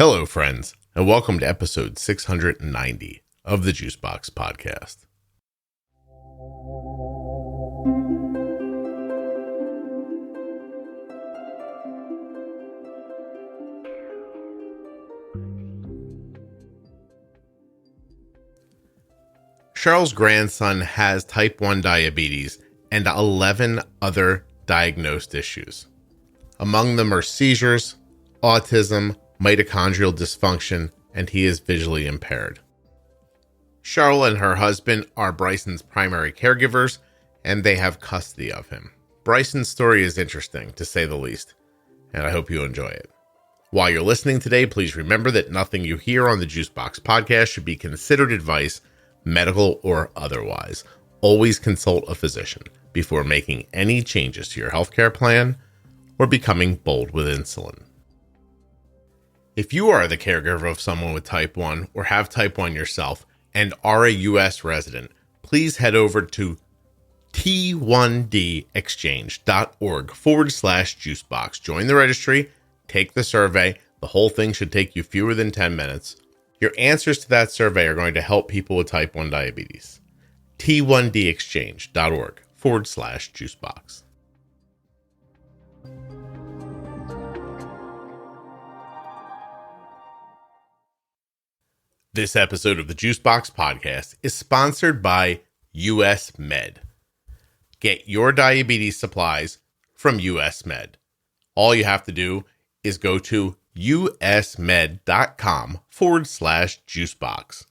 Hello, friends, and welcome to episode 690 of the Juicebox Podcast. Cheryl's grandson has type 1 diabetes and 11 other diagnosed issues. Among them are seizures, autism, mitochondrial dysfunction, and he is visually impaired. Cheryl and her husband are Bricen's primary caregivers, and they have custody of him. Bricen's story is interesting, to say the least, and I hope you enjoy it. While you're listening today, please remember that nothing you hear on the Juicebox Podcast should be considered advice, medical or otherwise. Always consult a physician before making any changes to your healthcare plan or becoming bold with insulin. If you are the caregiver of someone with type 1 or have type 1 yourself and are a U.S. resident, please head over to t1dexchange.org/juicebox. Join the registry, take the survey. The whole thing should take you fewer than 10 minutes. Your answers to that survey are going to help people with type 1 diabetes. t1dexchange.org/juicebox. This episode of the Juicebox Podcast is sponsored by US Med. Get your diabetes supplies from US Med. All you have to do is go to usmed.com/juicebox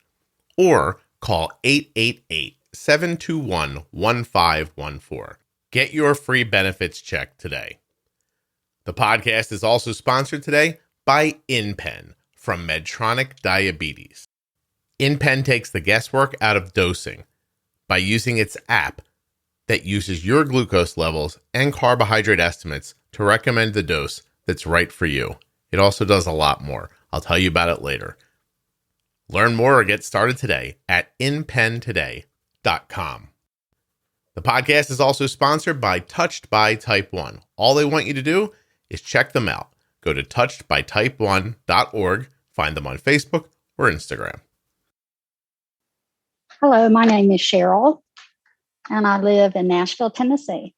or call 888-721-1514. Get your free benefits check today. The podcast is also sponsored today by InPen from Medtronic Diabetes. InPen takes the guesswork out of dosing by using its app that uses your glucose levels and carbohydrate estimates to recommend the dose that's right for you. It also does a lot more. I'll tell you about it later. Learn more or get started today at inpentoday.com. The podcast is also sponsored by Touched by Type 1. All they want you to do is check them out. Go to touchedbytype1.org, find them on Facebook or Instagram. Hello, my name is Cheryl, and I live in Nashville, Tennessee.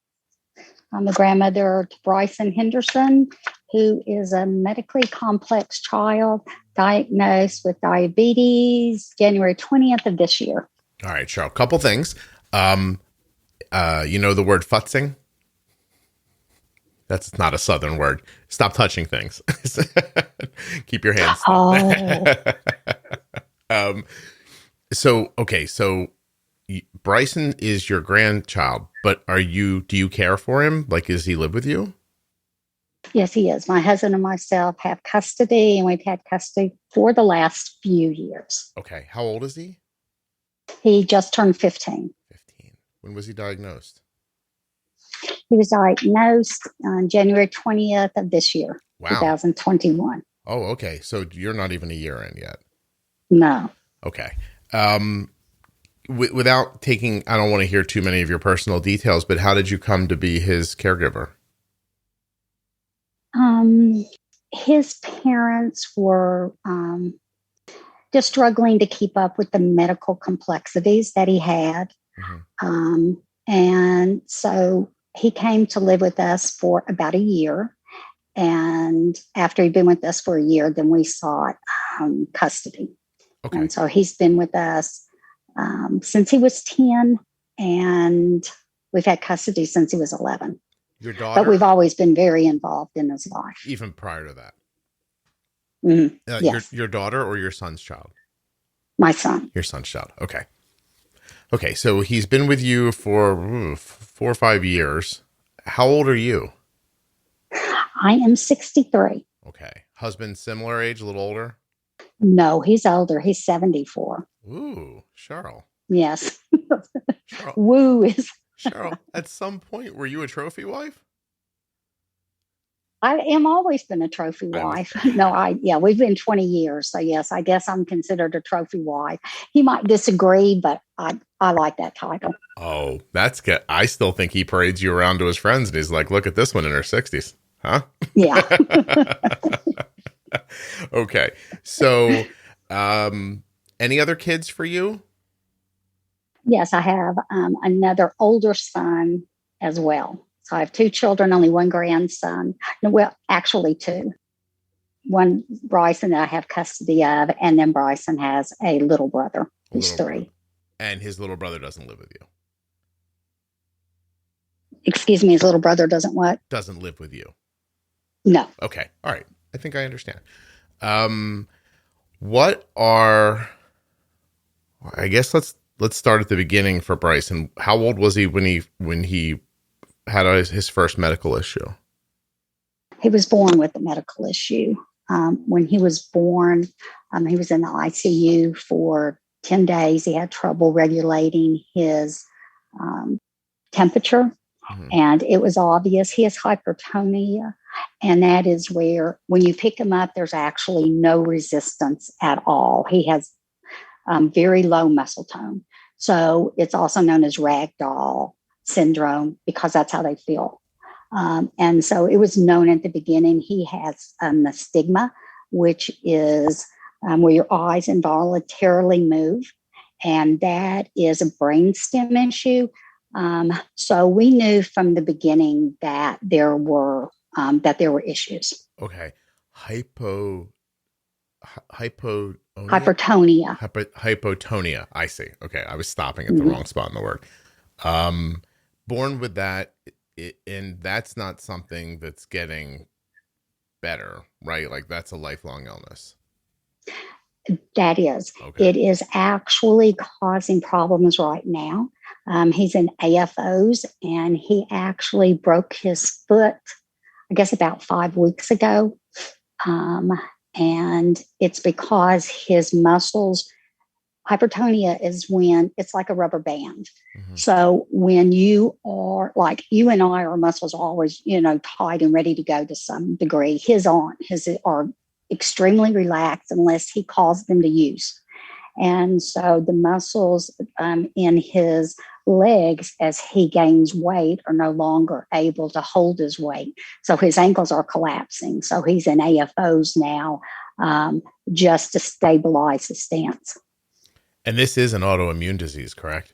I'm the grandmother to Bricen Henderson, who is a medically complex child diagnosed with diabetes January 20th of this year. All right, Cheryl, couple things. You know the word futzing? That's not a Southern word. Stop touching things. Keep your hands. So Bricen is your grandchild, but do you care for him? Like, does he live with you? Yes, he is. My husband and myself have custody, and we've had custody for the last few years. Okay. How old is he? He just turned 15. 15. When was he diagnosed? He was diagnosed on January 20th of this year, wow. 2021. Oh, okay. So you're not even a year in yet. No. Okay. Without taking, I don't want to hear too many of your personal details, but how did you come to be his caregiver? His parents were just struggling to keep up with the medical complexities that he had. Mm-hmm. And so he came to live with us for about a year. And after he'd been with us for a year, then we sought custody. Okay. And so he's been with us since he was 10, and we've had custody since he was 11. Your daughter? But we've always been very involved in his life. Even prior to that? Mm-hmm. Yes. Your daughter or your son's child? My son. Your son's child. Okay. Okay, so he's been with you for 4 or 5 years. How old are you? I am 63. Okay. Husband, similar age, a little older? No, he's older. He's 74. Ooh, Cheryl. Yes. Cheryl. Woo is... Cheryl, at some point, were you a trophy wife? I am always been a trophy wife. We've been 20 years. So yes, I guess I'm considered a trophy wife. He might disagree, but I like that title. Oh, that's good. I still think he parades you around to his friends and he's like, look at this one in her 60s. Huh? Yeah. Okay. So, any other kids for you? Yes, I have another older son as well. So I have two children, only one grandson. No, well, actually two. One Bryson that I have custody of, and then Bryson has a little brother A who's little three. brother. And his little brother doesn't live with you. Excuse me, his little brother doesn't what? Doesn't live with you. No. Okay. All right. I think I understand. What are, I guess let's start at the beginning for Bryson. How old was he when he had his first medical issue? He was born with a medical issue. When he was born, he was in the ICU for 10 days. He had trouble regulating his temperature. Mm-hmm. And it was obvious he has hypertonia. And that is where, when you pick him up, there's actually no resistance at all. He has very low muscle tone. So it's also known as ragdoll syndrome because that's how they feel. And so it was known at the beginning he has nystagma, which is where your eyes involuntarily move. And that is a brainstem issue. So we knew from the beginning that there were issues. Okay. Hypotonia. Hypotonia. I see. Okay. I was stopping at the wrong spot in the word. Born with that, and that's not something that's getting better, right? Like that's a lifelong illness. That is. Okay. It is actually causing problems right now. He's in AFOs, and he actually broke his foot, I guess, about 5 weeks ago. And it's because his muscles, hypertonia is when it's like a rubber band. Mm-hmm. So when you are like you and I, our muscles are always, tight and ready to go to some degree. His aren't. His are extremely relaxed unless he calls them to use. And so the muscles in his legs, as he gains weight, are no longer able to hold his weight. So his ankles are collapsing. So he's in AFOs now just to stabilize his stance. And this is an autoimmune disease, correct?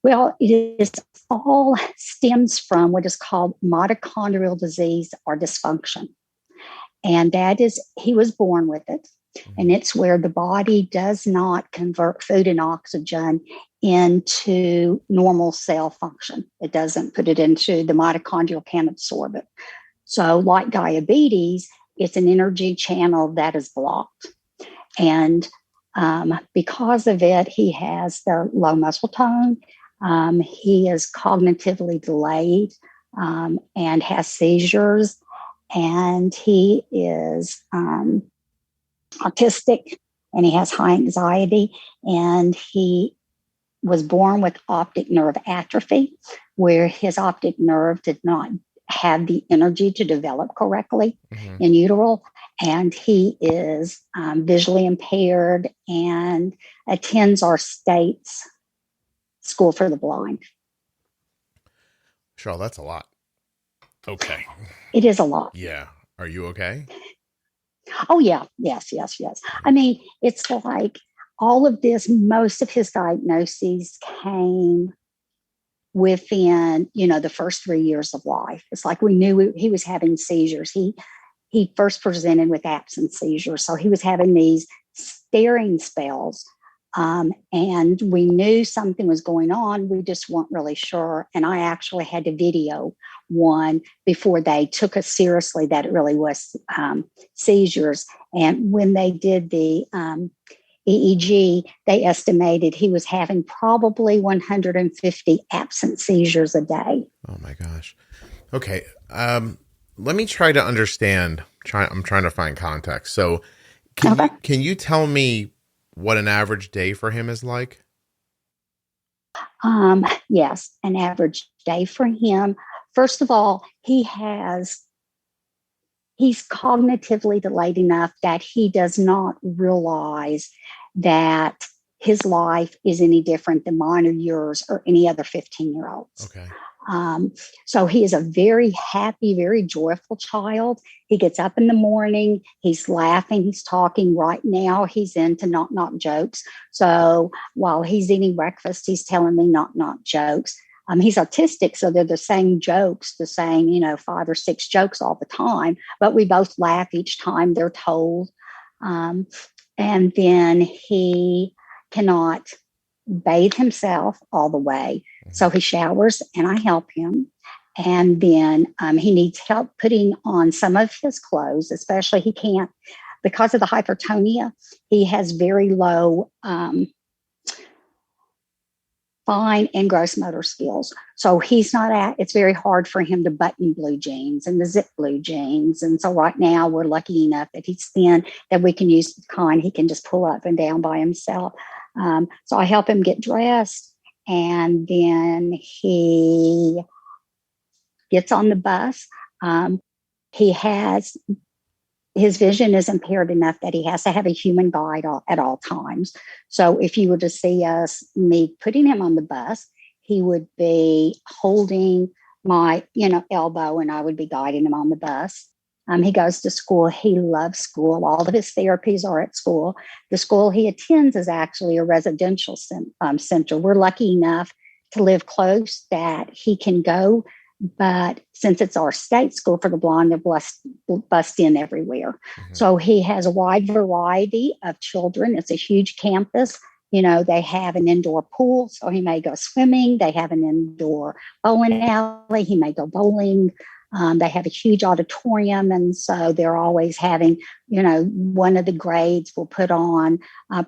Well, it is all stems from what is called mitochondrial disease or dysfunction. And that is, he was born with it. And it's where the body does not convert food and oxygen into normal cell function. It doesn't put it into the mitochondrial can't absorb it. So like diabetes, it's an energy channel that is blocked. And because of it, he has the low muscle tone. He is cognitively delayed and has seizures. And he is autistic, and he has high anxiety, and he was born with optic nerve atrophy, where his optic nerve did not have the energy to develop correctly in utero, and he is visually impaired and attends our state's school for the blind. Cheryl, that's a lot. Okay. It is a lot. Yeah. Are you okay? Oh, yeah. Yes. I mean, it's like all of this, most of his diagnoses came within, the first 3 years of life. It's like we knew he was having seizures. He first presented with absent seizures. So he was having these staring spells. And we knew something was going on. We just weren't really sure. And I actually had to video one before they took us seriously that it really was seizures. And when they did the EEG, they estimated he was having probably 150 absent seizures a day. Oh my gosh. Okay. Let me try to understand. I'm trying to find context. So can you tell me what an average day for him is like? Yes, an average day for him. First of all, he's cognitively delayed enough that he does not realize that his life is any different than mine or yours or any other 15-year-olds. Okay. So he is a very happy, very joyful child. He gets up in the morning, he's laughing, he's talking. Right now, he's into knock jokes. So while he's eating breakfast, he's telling me knock jokes. He's autistic, so they're the same jokes, the same, 5 or 6 jokes all the time, but we both laugh each time they're told. And then he cannot bathe himself all the way. So he showers and I help him. And then he needs help putting on some of his clothes, especially he can't, because of the hypertonia, he has very low fine and gross motor skills. So it's very hard for him to button blue jeans and the zip blue jeans. And so right now we're lucky enough that he's thin that we can use the kind he can just pull up and down by himself. So I help him get dressed, and then he gets on the bus. His vision is impaired enough that he has to have a human guide at all times. So if you were to see me putting him on the bus, he would be holding my, elbow, and I would be guiding him on the bus. He goes to school. He loves school. All of his therapies are at school. The school he attends is actually a residential center. We're lucky enough to live close that he can go. But since it's our state school for the blind, they're bussed in everywhere. Mm-hmm. So he has a wide variety of children. It's a huge campus. They have an indoor pool, so he may go swimming. They have an indoor bowling alley. He may go bowling. They have a huge auditorium, and so they're always having, one of the grades will put on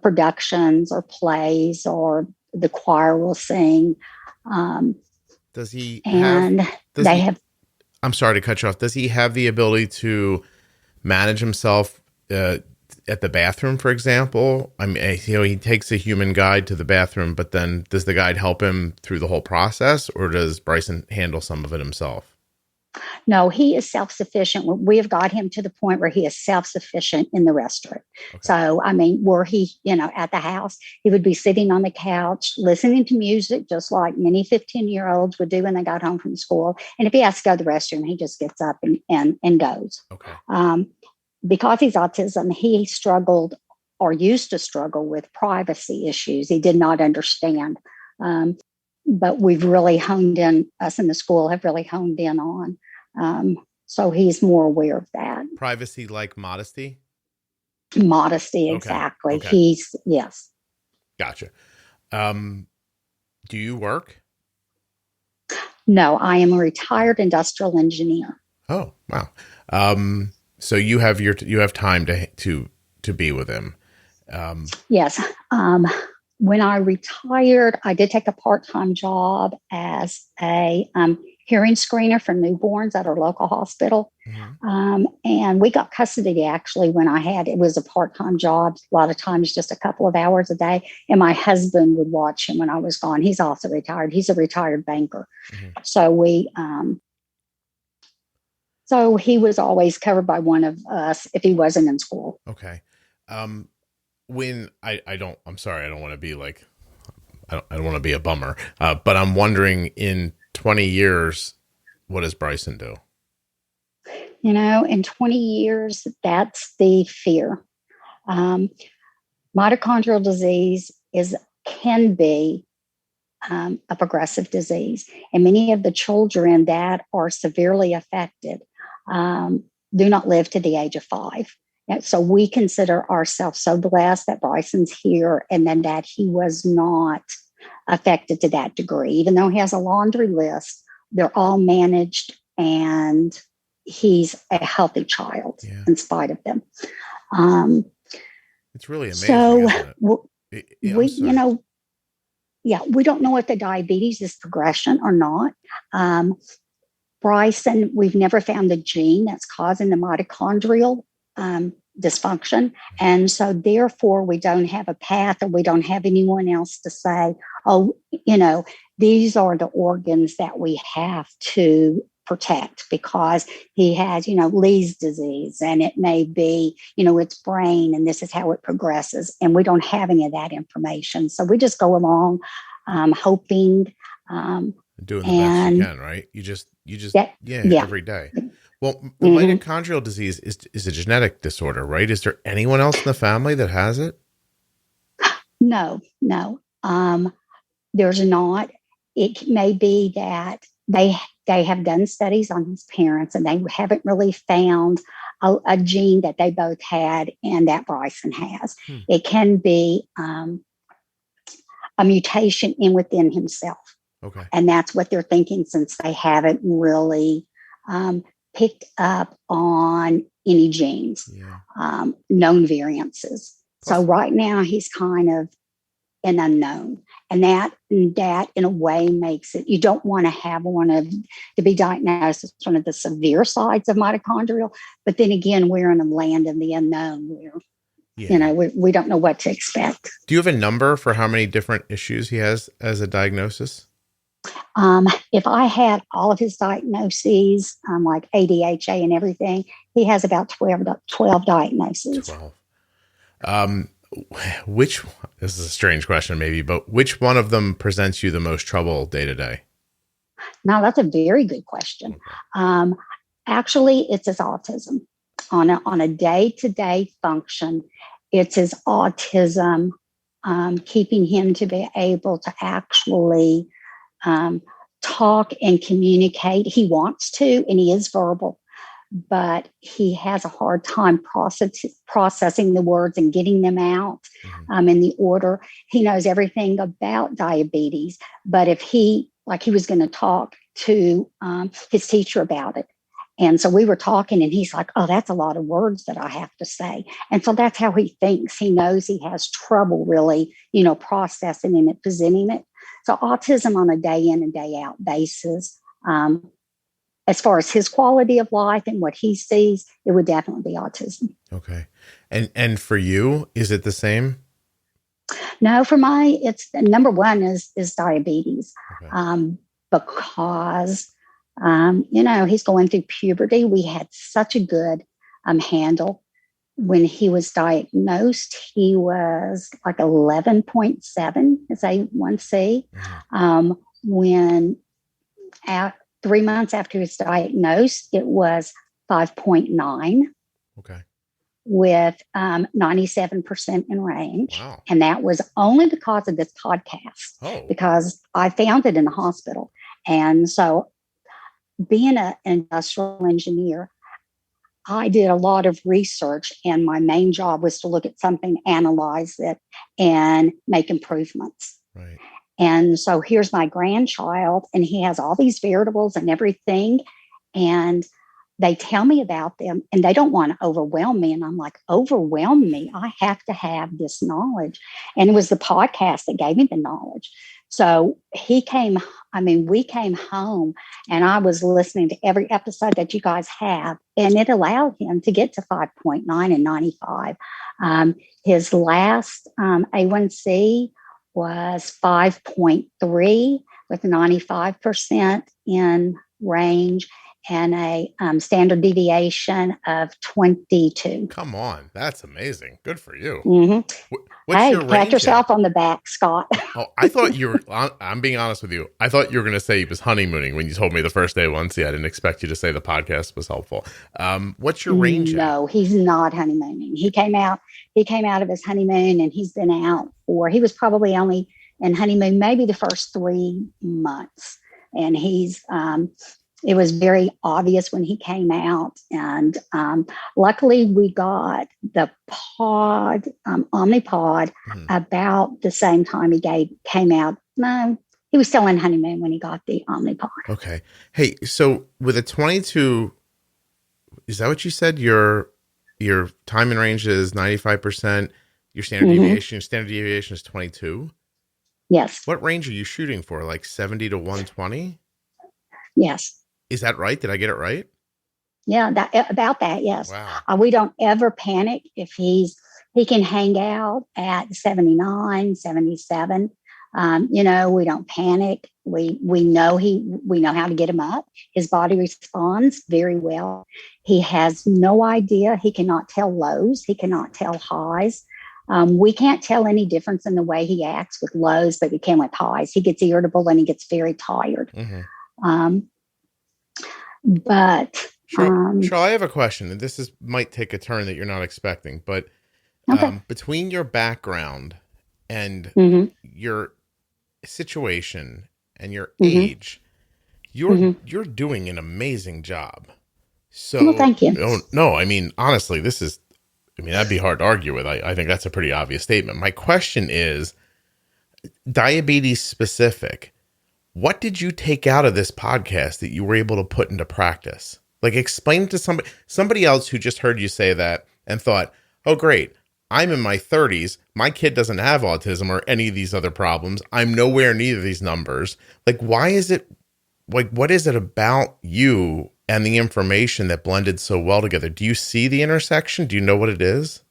productions or plays, or the choir will sing. Does he and have, they have, I'm sorry to cut you off. Does he have the ability to manage himself at the bathroom, for example? I mean, he takes a human guide to the bathroom, but then does the guide help him through the whole process, or does Bricen handle some of it himself? No, he is self-sufficient. We have got him to the point where he is self-sufficient in the restroom. Okay. So, were he, at the house, he would be sitting on the couch, listening to music, just like many 15-year-olds would do when they got home from school. And if he has to go to the restroom, he just gets up and goes. Okay. Because he's autism, he struggled or used to struggle with privacy issues. He did not understand. But we've really us in the school have really honed in on. So he's more aware of that. Privacy, like modesty? Modesty, exactly. Okay. Yes. Gotcha. Do you work? No, I am a retired industrial engineer. Oh, wow. So you have time to be with him. Yes. When I retired, I did take a part-time job as a hearing screener for newborns at our local hospital. Mm-hmm. And we got custody actually when it was a part-time job, a lot of times just a couple of hours a day. And my husband would watch him when I was gone. He's also retired. He's a retired banker. Mm-hmm. So he was always covered by one of us if he wasn't in school. Okay. When I'm sorry, I don't want to be like, I don't want to be a bummer, but I'm wondering in 20 years, what does Bricen do? In 20 years, that's the fear. Mitochondrial disease can be a progressive disease. And many of the children that are severely affected do not live to the age of 5. So we consider ourselves so blessed that Bricen's here and then that he was not affected to that degree. Even though he has a laundry list, they're all managed and he's a healthy child in spite of them. It's really amazing. So we don't know if the diabetes is progression or not. Bricen, we've never found the gene that's causing the mitochondrial dysfunction. And so therefore we don't have a path, or we don't have anyone else to say, these are the organs that we have to protect, because he has, Lee's disease, and it may be, its brain, and this is how it progresses. And we don't have any of that information. So we just go along hoping Doing the best And you can, right? that, yeah. Every day. Well, the mitochondrial disease is a genetic disorder, right? Is there anyone else in the family that has it? No. There's not. It may be that they have done studies on his parents and they haven't really found a gene that they both had and that Bricen has. It can be a mutation within himself. Okay. And that's what they're thinking, since they haven't really picked up on any genes, known variances. So right now he's kind of an unknown. And that in a way makes it, you don't want to be diagnosed as one of the severe sides of mitochondrial. But then again, we're in a land of the unknown where, we don't know what to expect. Do you have a number for how many different issues he has as a diagnosis? If I had all of his diagnoses, like ADHA and everything, he has about 12 diagnoses. 12. This is a strange question maybe, but which one of them presents you the most trouble day to day? Now, that's a very good question. Okay. Actually, it's his autism. On a day-to-day function, it's his autism, keeping him to be able to actually talk and communicate. He wants to, and he is verbal, but he has a hard time processing the words and getting them out in the order. He knows everything about diabetes, but if he was going to talk to his teacher about it. And so we were talking and he's like, oh, that's a lot of words that I have to say. And so that's how he thinks. He knows he has trouble really, processing and presenting it. So autism on a day in and day out basis, as far as his quality of life and what he sees, it would definitely be autism. Okay. And for you, is it the same? No, for it's number one is diabetes. Okay. Because, he's going through puberty. We had such a good handle. When he was diagnosed, he was like 11.7 as A1C. When 3 months after he was diagnosed, it was 5.9. Okay. With 97% in range. Wow. And that was only because of this podcast, because I found it in the hospital. And so being an industrial engineer, I did a lot of research, and my main job was to look at something, analyze it, and make improvements. Right. And so here's my grandchild, and he has all these variables and everything. And they tell me about them, and they don't want to overwhelm me. And I'm like, overwhelm me? I have to have this knowledge. And it was the podcast that gave me the knowledge. So we came home, and I was listening to every episode that you guys have, and it allowed him to get to 5.9 and 95. His last A1C was 5.3 with 95% in range and a standard deviation of 22. Come on. That's amazing. Good for you. Mm-hmm. What's your range? Pat yourself on the back, Scott. I thought you were, I'm being honest with you. I thought you were going to say he was honeymooning when you told me the first day once. I didn't expect you to say the podcast was helpful. What's your range? No, he's not honeymooning. He came out of his honeymoon, and he's been out he was probably only in honeymoon maybe the first 3 months. And it was very obvious when he came out. And luckily we got the pod, Omnipod, about the same time he came out. No, he was still in honeymoon when he got the Omnipod. Okay. Hey, so with a 22, is that what you said? Your time in range is 95%. Your standard deviation is 22. Yes. What range are you shooting for? Like 70 to 120? Yes. Is that right? Did I get it right? Yeah, about that. Yes. Wow. We don't ever panic if he can hang out at 79, 77. We don't panic. We know how to get him up. His body responds very well. He has no idea. He cannot tell lows. He cannot tell highs. We can't tell any difference in the way he acts with lows, but we can with highs. He gets irritable and he gets very tired. But Cheryl, I have a question, and this might take a turn that you're not expecting, but between your background and your situation and your age, you're doing an amazing job. So, well, thank you. No, I mean, honestly, that'd be hard to argue with. I think that's a pretty obvious statement. My question is, diabetes specific, what did you take out of this podcast that you were able to put into practice? Like, explain to somebody else who just heard you say that and thought, oh, great, I'm in my 30s. My kid doesn't have autism or any of these other problems. I'm nowhere near these numbers. Like, why is it, like, what is it about you and the information that blended so well together? Do you see the intersection? Do you know what it is?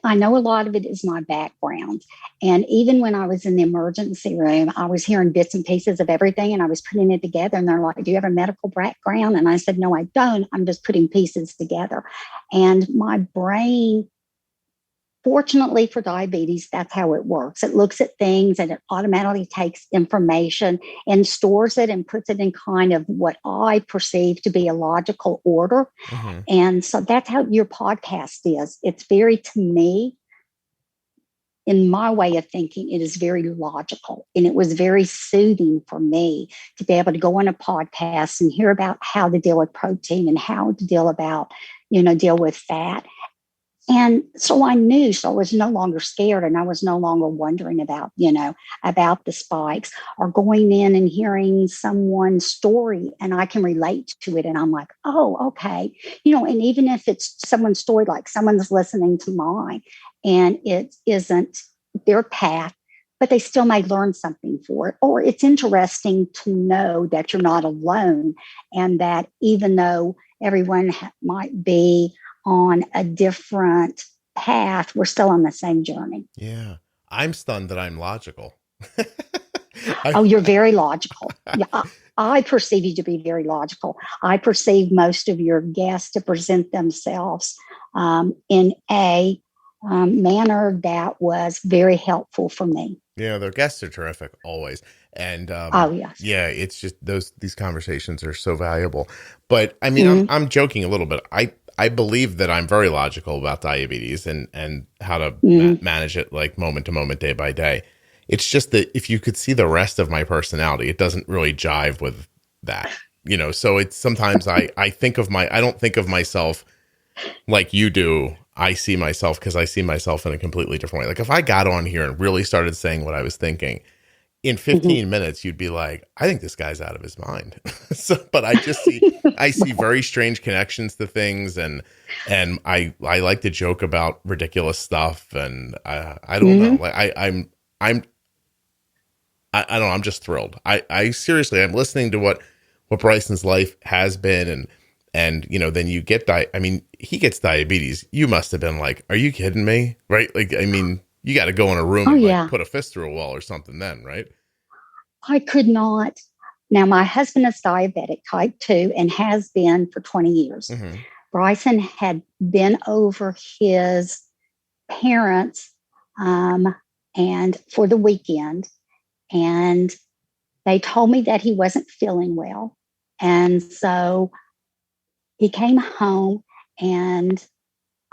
I know a lot of it is my background. And even when I was in the emergency room, I was hearing bits and pieces of everything and I was putting it together. And they're like, do you have a medical background? And I said, no, I don't. I'm just putting pieces together. And my brain, fortunately for diabetes, that's how it works. It looks at things and it automatically takes information and stores it and puts it in kind of what I perceive to be a logical order. And so that's how your podcast is. It's very, to me, in my way of thinking, it is very logical. And it was very soothing for me to be able to go on a podcast and hear about how to deal with protein and how to deal with fat. And so I knew, so I was no longer scared and I was no longer wondering about the spikes or going in and hearing someone's story and I can relate to it. And I'm like, oh, okay. And even if it's someone's story, like someone's listening to mine and it isn't their path, but they still may learn something for it. Or it's interesting to know that you're not alone and that even though everyone might be on a different path, we're still on the same journey. Yeah. I'm stunned that I'm logical. You're very logical. Yeah, I perceive you to be very logical. I perceive most of your guests to present themselves in a manner that was very helpful for me. Yeah, their guests are terrific always. And yes. Yeah, it's just these conversations are so valuable. But I mean, I'm joking a little bit. I believe that I'm very logical about diabetes and how to manage it like moment to moment, day by day. It's just that if you could see the rest of my personality, it doesn't really jive with that, so it's sometimes I don't think of myself like you do. I see myself because I see myself in a completely different way. Like if I got on here and really started saying what I was thinking, in 15 minutes, you'd be like, I think this guy's out of his mind. But I see very strange connections to things. And I like to joke about ridiculous stuff. And I don't know, like I don't know. I'm just thrilled. I seriously, I'm listening to what Bricen's life has been. And then you get he gets diabetes. You must've been like, are you kidding me? Right. Like, I mean, you got to go in a room and put a fist through a wall or something then, right? I could not. Now, my husband is diabetic type 2 and has been for 20 years. Bricen had been over his parents and for the weekend, and they told me that he wasn't feeling well. And so he came home and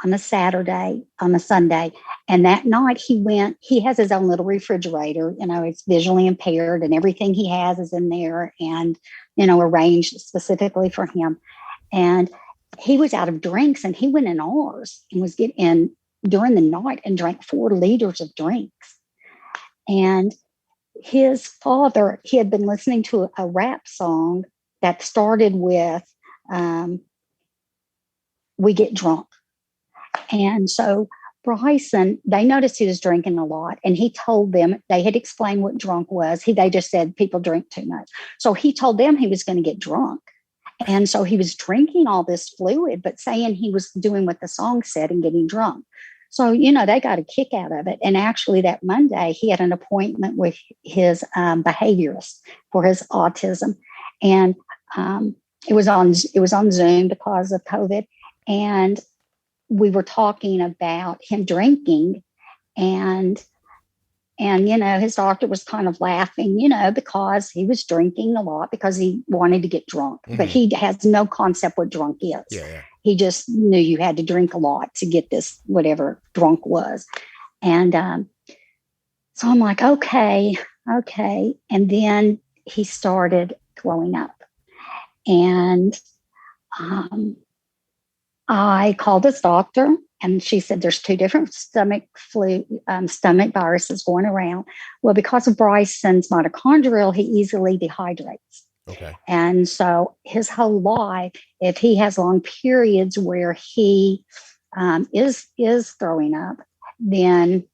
on a Sunday. And that night he has his own little refrigerator, it's visually impaired and everything he has is in there and, arranged specifically for him. And he was out of drinks and he went in ours and was getting in during the night and drank 4 liters of drinks. And his father, he had been listening to a rap song that started with, we get drunk. And so Bricen, they noticed he was drinking a lot. And he told them, they had explained what drunk was. They just said people drink too much. So he told them he was going to get drunk. And so he was drinking all this fluid, but saying he was doing what the song said and getting drunk. So, they got a kick out of it. And actually that Monday, he had an appointment with his behaviorist for his autism. And it was on Zoom because of COVID. And we were talking about him drinking, and his doctor was kind of laughing, because he was drinking a lot because he wanted to get drunk. Mm-hmm. But he has no concept what drunk is. Yeah. He just knew you had to drink a lot to get this, whatever drunk was. And so I'm like, okay. And then he started throwing up. And I called his doctor, and she said there's 2 different stomach viruses going around. Well, because of Bricen's mitochondrial, he easily dehydrates. Okay. And so his whole life, if he has long periods where he is throwing up, then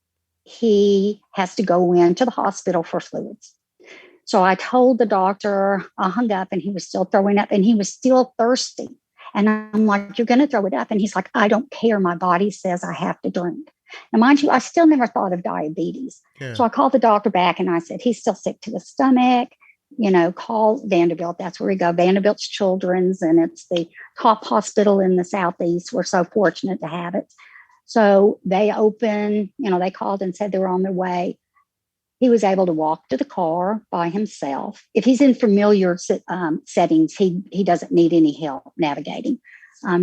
he has to go into the hospital for fluids. So I told the doctor, I hung up, and he was still throwing up, and he was still thirsty. And I'm like, you're going to throw it up? And he's like, I don't care. My body says I have to drink. Now, mind you, I still never thought of diabetes. Yeah. So I called the doctor back, and I said, he's still sick to the stomach. Call Vanderbilt. That's where we go. Vanderbilt's Children's, and it's the top hospital in the Southeast. We're so fortunate to have it. So they opened, they called and said they were on their way. He was able to walk to the car by himself. If he's in familiar settings, he doesn't need any help navigating.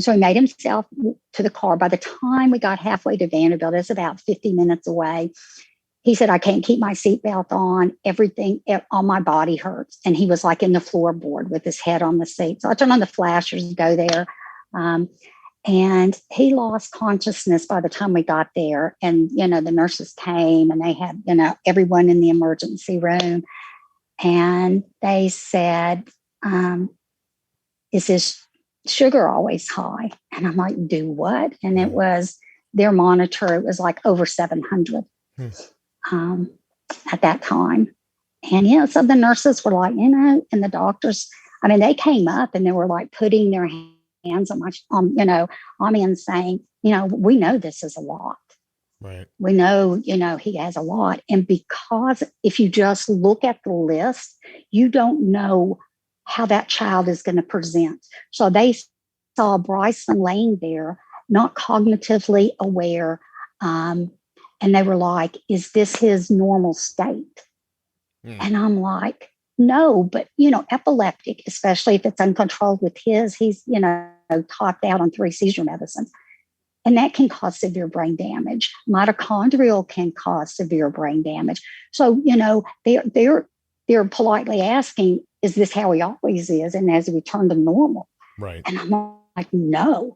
So he made himself to the car. By the time we got halfway to Vanderbilt, it's about 50 minutes away. He said, I can't keep my seatbelt on. Everything on my body hurts. And he was like in the floorboard with his head on the seat. So I turned on the flashers and go there. And he lost consciousness by the time we got there. And, the nurses came, and they had, everyone in the emergency room. And they said, is his sugar always high? And I'm like, do what? And it was their monitor. It was like over 700 at that time. And, so the nurses were like, and the doctors, they came up, and they were like putting their hands on me and saying, we know this is a lot. Right. We know, he has a lot. And because if you just look at the list, you don't know how that child is going to present. So they saw Bricen laying there, not cognitively aware. And they were like, is this his normal state? And I'm like, no, but, epileptic, especially if it's uncontrolled with he's, topped out on 3 seizure medicines. And that can cause severe brain damage. Mitochondrial can cause severe brain damage. So, they're politely asking, is this how he always is? And has he returned to normal? Right. And I'm like, no.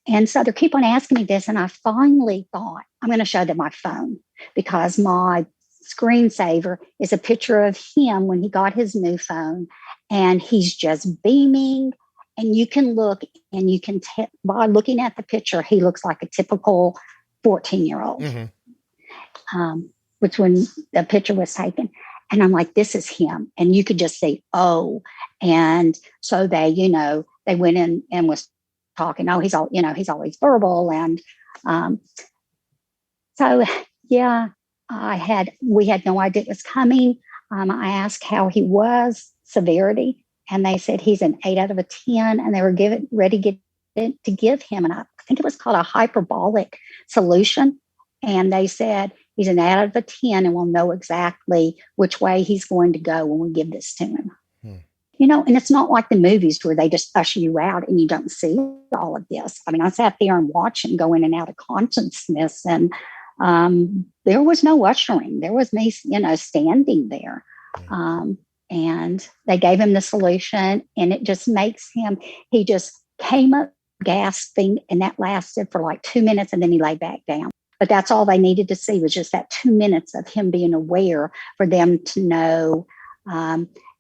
And so they keep on asking me this. And I finally thought, I'm going to show them my phone, because my screensaver is a picture of him when he got his new phone, and he's just beaming. And you can look, and you can tell by looking at the picture, he looks like a typical 14-year-old, which when the picture was taken. And I'm like, this is him. And you could just say, oh. And so they, they went in and was talking, oh, he's always verbal. And so, yeah, we had no idea it was coming. I asked how he was, severity, and they said he's an 8 out of a 10, and they were ready to give him, and I think it was called a hyperbolic solution. And they said he's an 8 out of a 10, and we'll know exactly which way he's going to go when we give this to him. And it's not like the movies where they just usher you out and you don't see all of this. I sat there and watched him go in and out of consciousness, and there was no ushering. There was me, standing there. And they gave him the solution, and it just makes he just came up gasping, and that lasted for like 2 minutes, and then he lay back down. But that's all they needed to see was just that 2 minutes of him being aware for them to know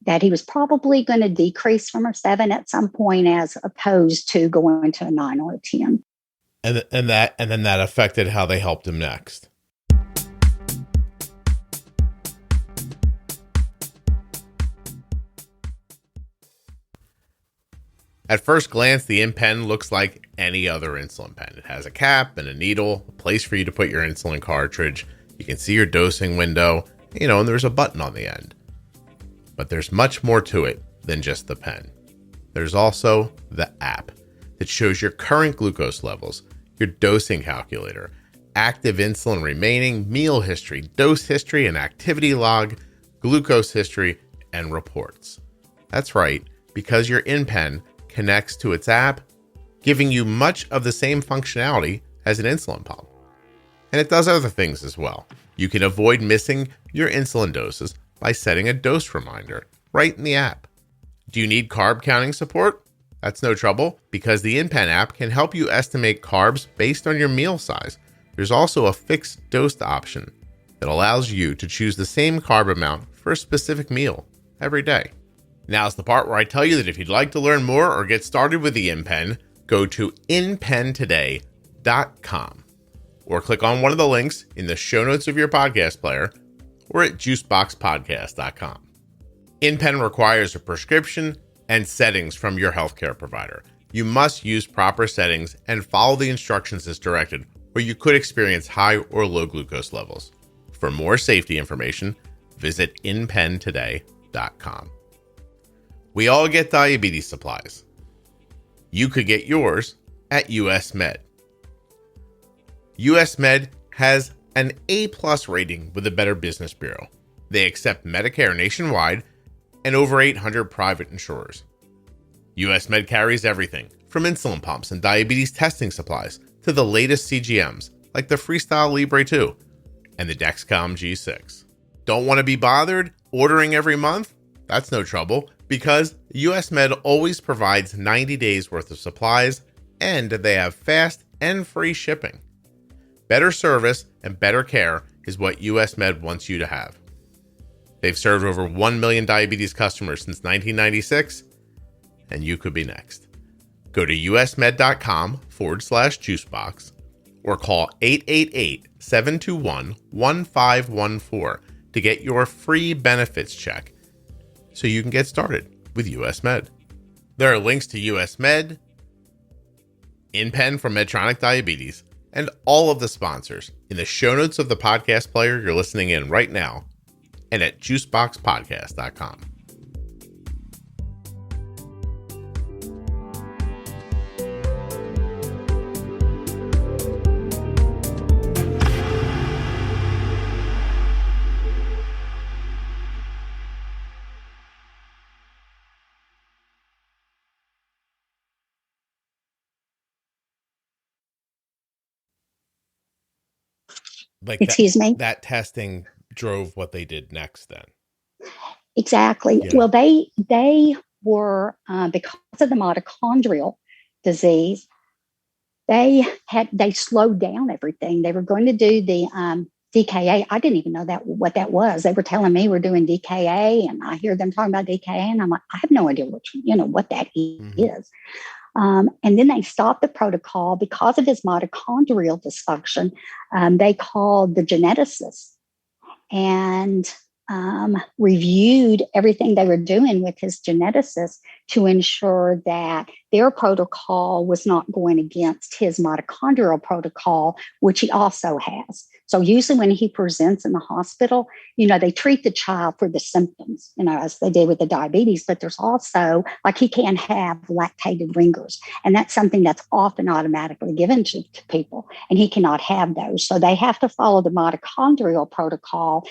that he was probably going to decrease from a 7 at some point, as opposed to going to a 9 or a 10. And then that affected how they helped him next. At first glance, the InPen looks like any other insulin pen. It has a cap and a needle, a place for you to put your insulin cartridge. You can see your dosing window, and there's a button on the end. But there's much more to it than just the pen. There's also the app that shows your current glucose levels, your dosing calculator, active insulin remaining, meal history, dose history, and activity log, glucose history, and reports. That's right, because your InPen connects to its app, giving you much of the same functionality as an insulin pump. And it does other things as well. You can avoid missing your insulin doses by setting a dose reminder right in the app. Do you need carb counting support? That's no trouble, because the InPen app can help you estimate carbs based on your meal size. There's also a fixed dose option that allows you to choose the same carb amount for a specific meal every day. Now's the part where I tell you that if you'd like to learn more or get started with the InPen, go to InPentoday.com or click on one of the links in the show notes of your podcast player or at Juiceboxpodcast.com. InPen requires a prescription and settings from your healthcare provider. You must use proper settings and follow the instructions as directed, or you could experience high or low glucose levels. For more safety information, visit InPentoday.com. We all get diabetes supplies. You could get yours at US Med. US Med has an A+ rating with the Better Business Bureau. They accept Medicare nationwide and over 800 private insurers. US Med carries everything from insulin pumps and diabetes testing supplies to the latest CGMs like the Freestyle Libre 2 and the Dexcom G6. Don't want to be bothered ordering every month? That's no trouble, because US Med always provides 90 days worth of supplies, and they have fast and free shipping. Better service and better care is what US Med wants you to have. They've served over 1 million diabetes customers since 1996, and you could be next. Go to usmed.com/juicebox or call 888-721-1514 to get your free benefits check so you can get started with US Med. There are links to US Med, InPen from Medtronic Diabetes, and all of the sponsors in the show notes of the podcast player you're listening in right now and at juiceboxpodcast.com. Excuse me? That testing drove what they did next then. Exactly. Yeah. Well, they were, because of the mitochondrial disease, they slowed down everything. They were going to do the DKA. I didn't even know what that was. They were telling me we're doing DKA, and I hear them talking about DKA, and I'm like, I have no idea what that is. And then they stopped the protocol because of his mitochondrial dysfunction. They called the geneticist and reviewed everything they were doing with his geneticist to ensure that their protocol was not going against his mitochondrial protocol, which he also has. So usually when he presents in the hospital, they treat the child for the symptoms, as they did with the diabetes, but there's also, like, he can have lactated ringers, and that's something that's often automatically given to people, and he cannot have those. So they have to follow the mitochondrial protocol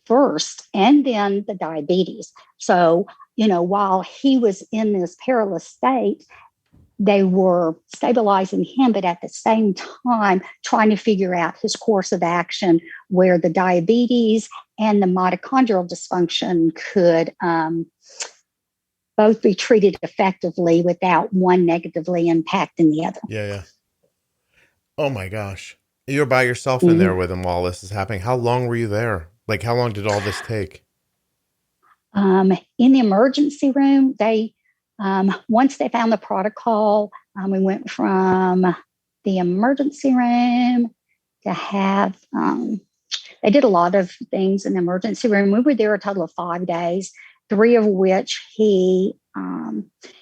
first, and then the diabetes. So, while he was in this perilous state, they were stabilizing him, but at the same time trying to figure out his course of action where the diabetes and the mitochondrial dysfunction could both be treated effectively without one negatively impacting the other. Yeah. Oh my gosh. You're by yourself in there with him while this is happening. How long were you there? Like, how long did all this take? In the emergency room, they once they found the protocol, we went from the emergency room to have, they did a lot of things in the emergency room. We were there a total of 5 days, 3 of which he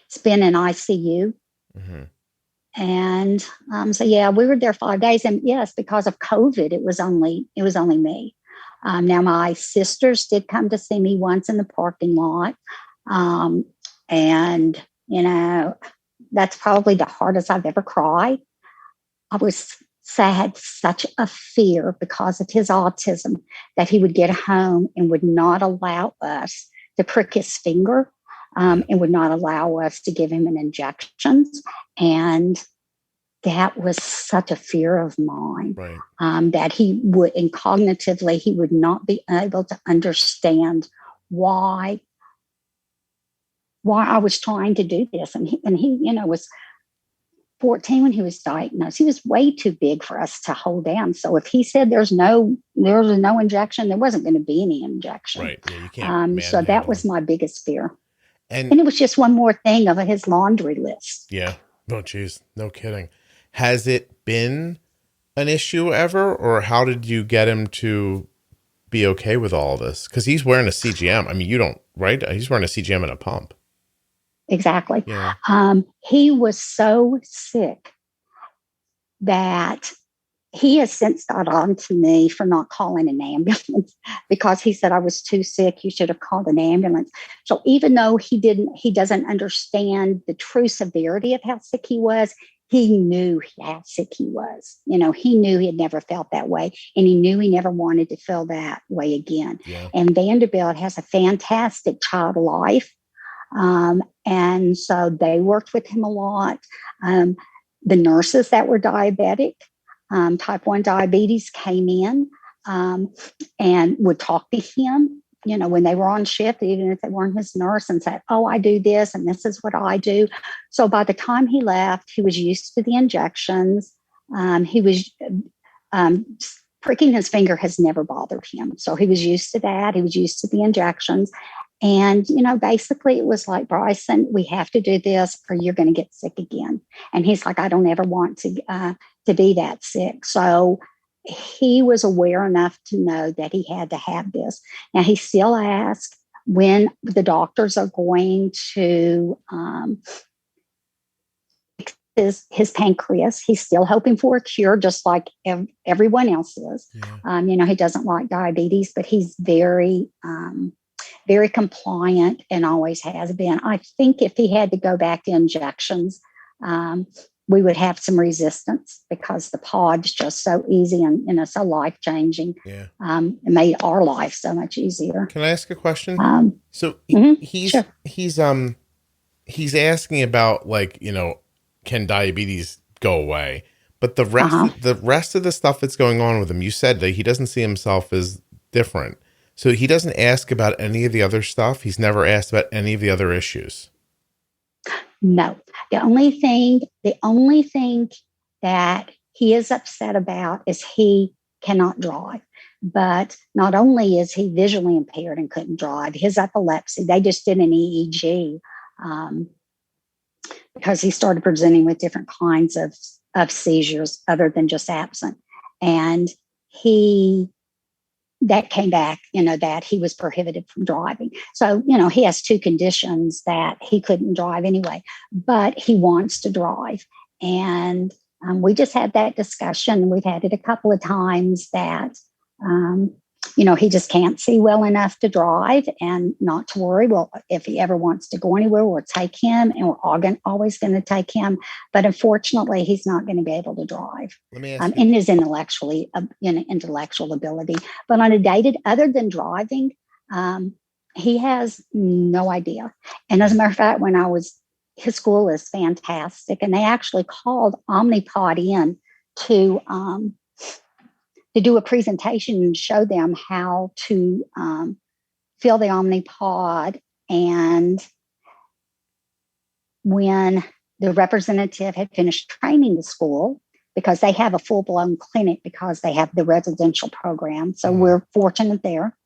spent in ICU. Mm-hmm. And so, we were there 5 days. And yes, because of COVID, it was only me. Now, my sisters did come to see me once in the parking lot. And, that's probably the hardest I've ever cried. had such a fear because of his autism that he would get home and would not allow us to prick his finger, and would not allow us to give him an injection. And that was such a fear of mine, right. That he would, and cognitively, he would not be able to understand why I was trying to do this. And he was 14 when he was diagnosed. He was way too big for us to hold down. So if he said there's no injection, there wasn't going to be any injection. Right. Yeah, you can't. So that was my biggest fear. And it was just one more thing of his laundry list. Yeah. Oh, geez. No kidding. Has it been an issue ever, or how did you get him to be okay with all this? Because he's wearing a CGM. I mean, you don't, right? He's wearing a CGM and a pump. Exactly. Yeah. He was so sick that he has since got on to me for not calling an ambulance because he said I was too sick. You should have called an ambulance. So even though he doesn't understand the true severity of how sick he was, he knew how sick he was. He knew he had never felt that way, and he knew he never wanted to feel that way again. Yeah. And Vanderbilt has a fantastic child life. And so they worked with him a lot. The nurses that were diabetic, type 1 diabetes, came in and would talk to him, when they were on shift, even if they weren't his nurse, and said, oh, I do this and this is what I do. So by the time he left, he was used to the injections. He was pricking his finger has never bothered him. So he was used to that. He was used to the injections. And, basically it was like, Bricen, we have to do this or you're going to get sick again. And he's like, I don't ever want to be that sick. So he was aware enough to know that he had to have this. Now, he still asks when the doctors are going to his pancreas. He's still hoping for a cure, just like everyone else is. Yeah. He doesn't like diabetes, but he's very compliant and always has been. I think if he had to go back to injections, we would have some resistance because the pod's just so easy and so life-changing. Yeah. It made our life so much easier. Can I ask a question? So Sure. he's asking about, like, can diabetes go away? But the rest of the stuff that's going on with him, you said that he doesn't see himself as different. So he doesn't ask about any of the other stuff. He's never asked about any of the other issues. No. The only thing that he is upset about is he cannot drive. But not only is he visually impaired and couldn't drive, his epilepsy, they just did an EEG because he started presenting with different kinds of seizures other than just absent. And that came back, that he was prohibited from driving. So, he has two conditions that he couldn't drive anyway, but he wants to drive. And we just had that discussion. We've had it a couple of times that, he just can't see well enough to drive, and not to worry. Well, if he ever wants to go anywhere, we'll take him, and we're always going to take him. But unfortunately, he's not going to be able to drive in his intellectual ability. But on a day other than driving, he has no idea. And as a matter of fact, his school is fantastic, and they actually called Omnipod in to do a presentation and show them how to fill the Omnipod. And when the representative had finished training the school, because they have a full-blown clinic because they have the residential program. So we're fortunate there.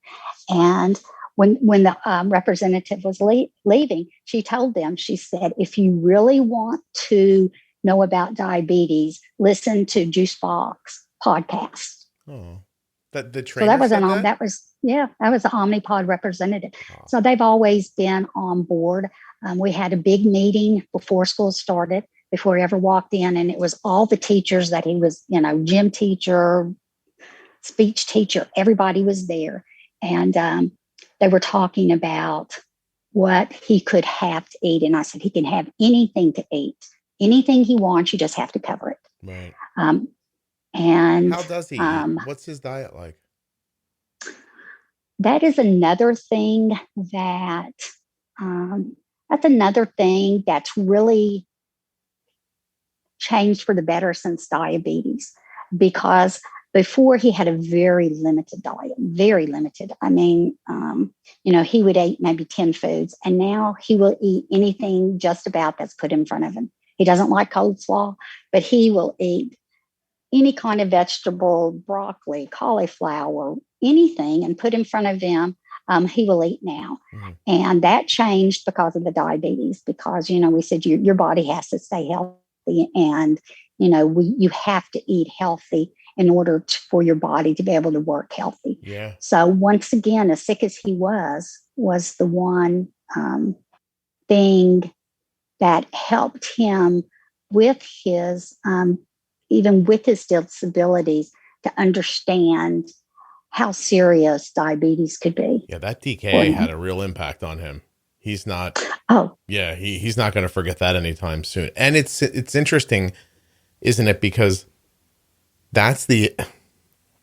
And when the representative was leaving, she told them, she said, if you really want to know about diabetes, listen to Juicebox Podcast. Oh, the trainer. So that was that was the Omnipod representative. Oh. So they've always been on board. We had a big meeting before school started, before he ever walked in, and it was all the teachers that he was, gym teacher, speech teacher, everybody was there. And they were talking about what he could have to eat. And I said, he can have anything to eat, anything he wants, you just have to cover it. Right. Um, and How does he eat? What's his diet like? that is another thing that that's another thing that's really changed for the better since diabetes, because before he had a very limited diet, very limited. I mean, he would eat maybe 10 foods, and now he will eat anything just about that's put in front of him. He doesn't like coleslaw, but he will eat any kind of vegetable, broccoli, cauliflower, anything, and put in front of them. He will eat now. Mm-hmm. And that changed because of the diabetes, because, we said your body has to stay healthy, and, you have to eat healthy in order for your body to be able to work healthy. Yeah. So once again, as sick as he was the one thing that helped him with his, even with his disabilities, to understand how serious diabetes could be. Yeah, that DK had a real impact on him. He's not. Oh, yeah, he's not going to forget that anytime soon. And it's interesting, isn't it? Because that's the,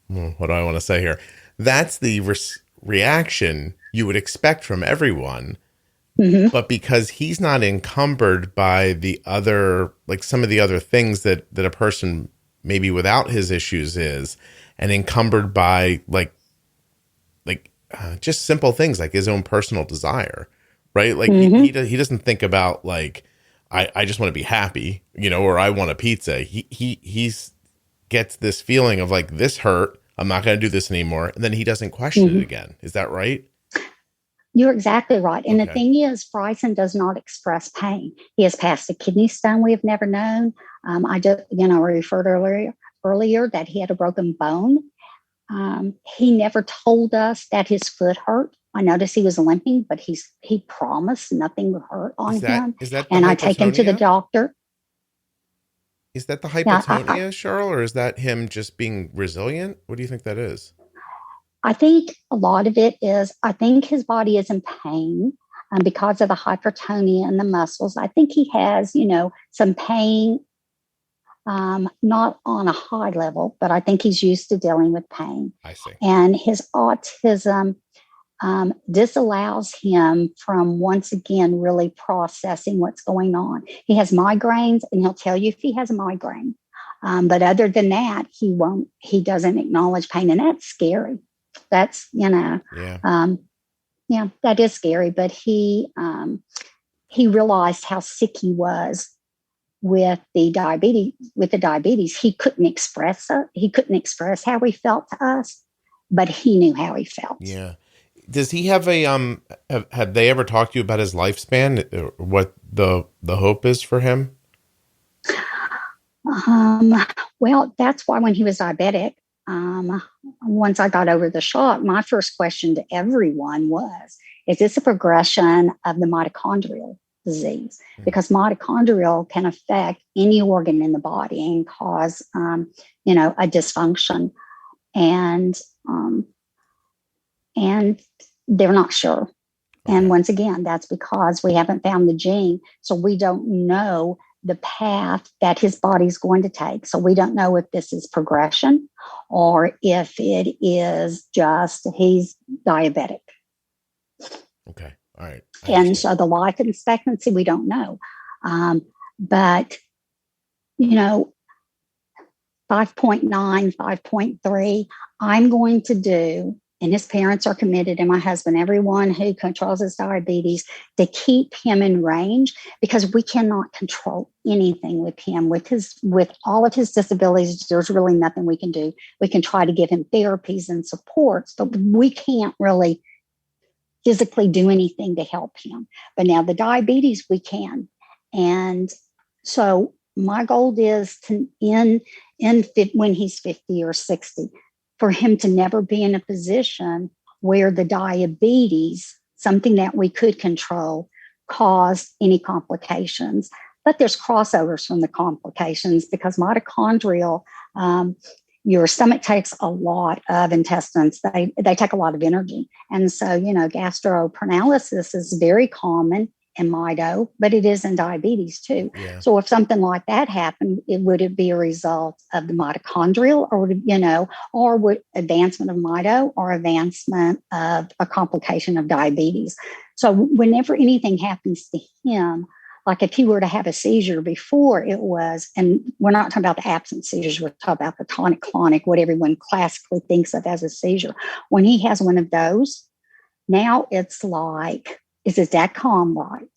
what do I want to say here? That's the reaction you would expect from everyone. Mm-hmm. But because he's not encumbered by the other, like some of the other things that a person maybe without his issues is, and encumbered by just simple things like his own personal desire, right? Like mm-hmm. he doesn't think about like, I just want to be happy, or I want a pizza. He's gets this feeling of like, this hurt, I'm not going to do this anymore. And then he doesn't question mm-hmm. it again. Is that right? You're exactly right. And okay. The thing is, Bricen does not express pain. He has passed a kidney stone we have never known. I just, referred earlier that he had a broken bone. He never told us that his foot hurt. I noticed he was limping, but he promised nothing would hurt on him. Is that and I take him to the doctor. Is that the hypotonia, Cheryl, or is that him just being resilient? What do you think that is? I think a lot of it is, I think his body is in pain because of the hypertonia in the muscles. I think he has, some pain, not on a high level, but I think he's used to dealing with pain. I see. And his autism disallows him from, once again, really processing what's going on. He has migraines, and he'll tell you if he has a migraine. But other than that, he doesn't acknowledge pain. And that's scary. That's, that is scary. But he realized how sick he was with the diabetes. He couldn't express it. He couldn't express how he felt to us, but he knew how he felt. Yeah. Does he have have they ever talked to you about his lifespan? What the hope is for him? Well, that's why when he was diabetic, once I got over the shock, my first question to everyone was, is this a progression of the mitochondrial disease? Because mitochondrial can affect any organ in the body and cause, a dysfunction. And they're not sure. And once again, that's because we haven't found the gene. So we don't know the path that his body's going to take. So we don't know if this is progression or if it is just he's diabetic. Okay. All right. And so the life expectancy, we don't know. But, 5.9, 5.3, I'm going to do, and his parents are committed, and my husband, everyone who controls his diabetes, to keep him in range, because we cannot control anything with him. With all of his disabilities, there's really nothing we can do. We can try to give him therapies and supports, but we can't really physically do anything to help him. But now the diabetes, we can. And so my goal is to, when he's 50 or 60, for him to never be in a position where the diabetes, something that we could control, caused any complications. But there's crossovers from the complications, because mitochondrial, your stomach takes a lot of intestines. They take a lot of energy. And so, gastroparalysis is very common in mito, but it is in diabetes too. Yeah. So if something like that happened, would it be a result of the mitochondrial, or would advancement of mito or advancement of a complication of diabetes? So whenever anything happens to him, like if he were to have a seizure before it was, and we're not talking about the absent seizures, we're talking about the tonic-clonic, what everyone classically thinks of as a seizure. When he has one of those, now it's like, is his Dexcom right?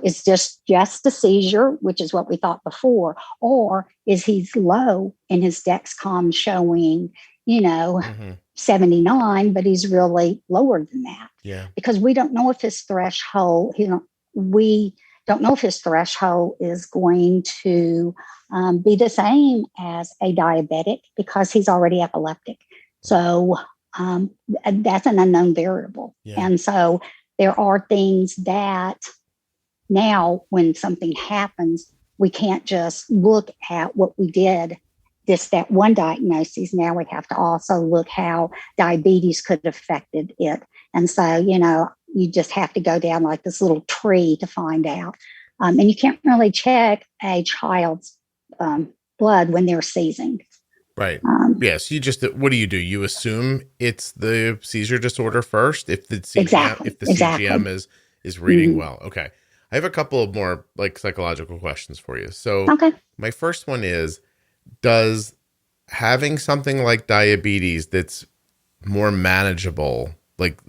Is just a seizure, which is what we thought before, or is he's low and his Dexcom showing, 79, but he's really lower than that. Yeah. Because we don't know if his threshold, we don't know if his threshold is going to be the same as a diabetic because he's already epileptic. So that's an unknown variable. Yeah. And so there are things that now when something happens, we can't just look at what we did, that one diagnosis. Now we have to also look how diabetes could have affected it. And so, you just have to go down like this little tree to find out. And you can't really check a child's blood when they're seizing. Right. Yes. You just, what do? You assume it's the seizure disorder first if the CGM is reading well. Okay. I have a couple of more like psychological questions for you. So my first one is, does having something like diabetes that's more manageable, like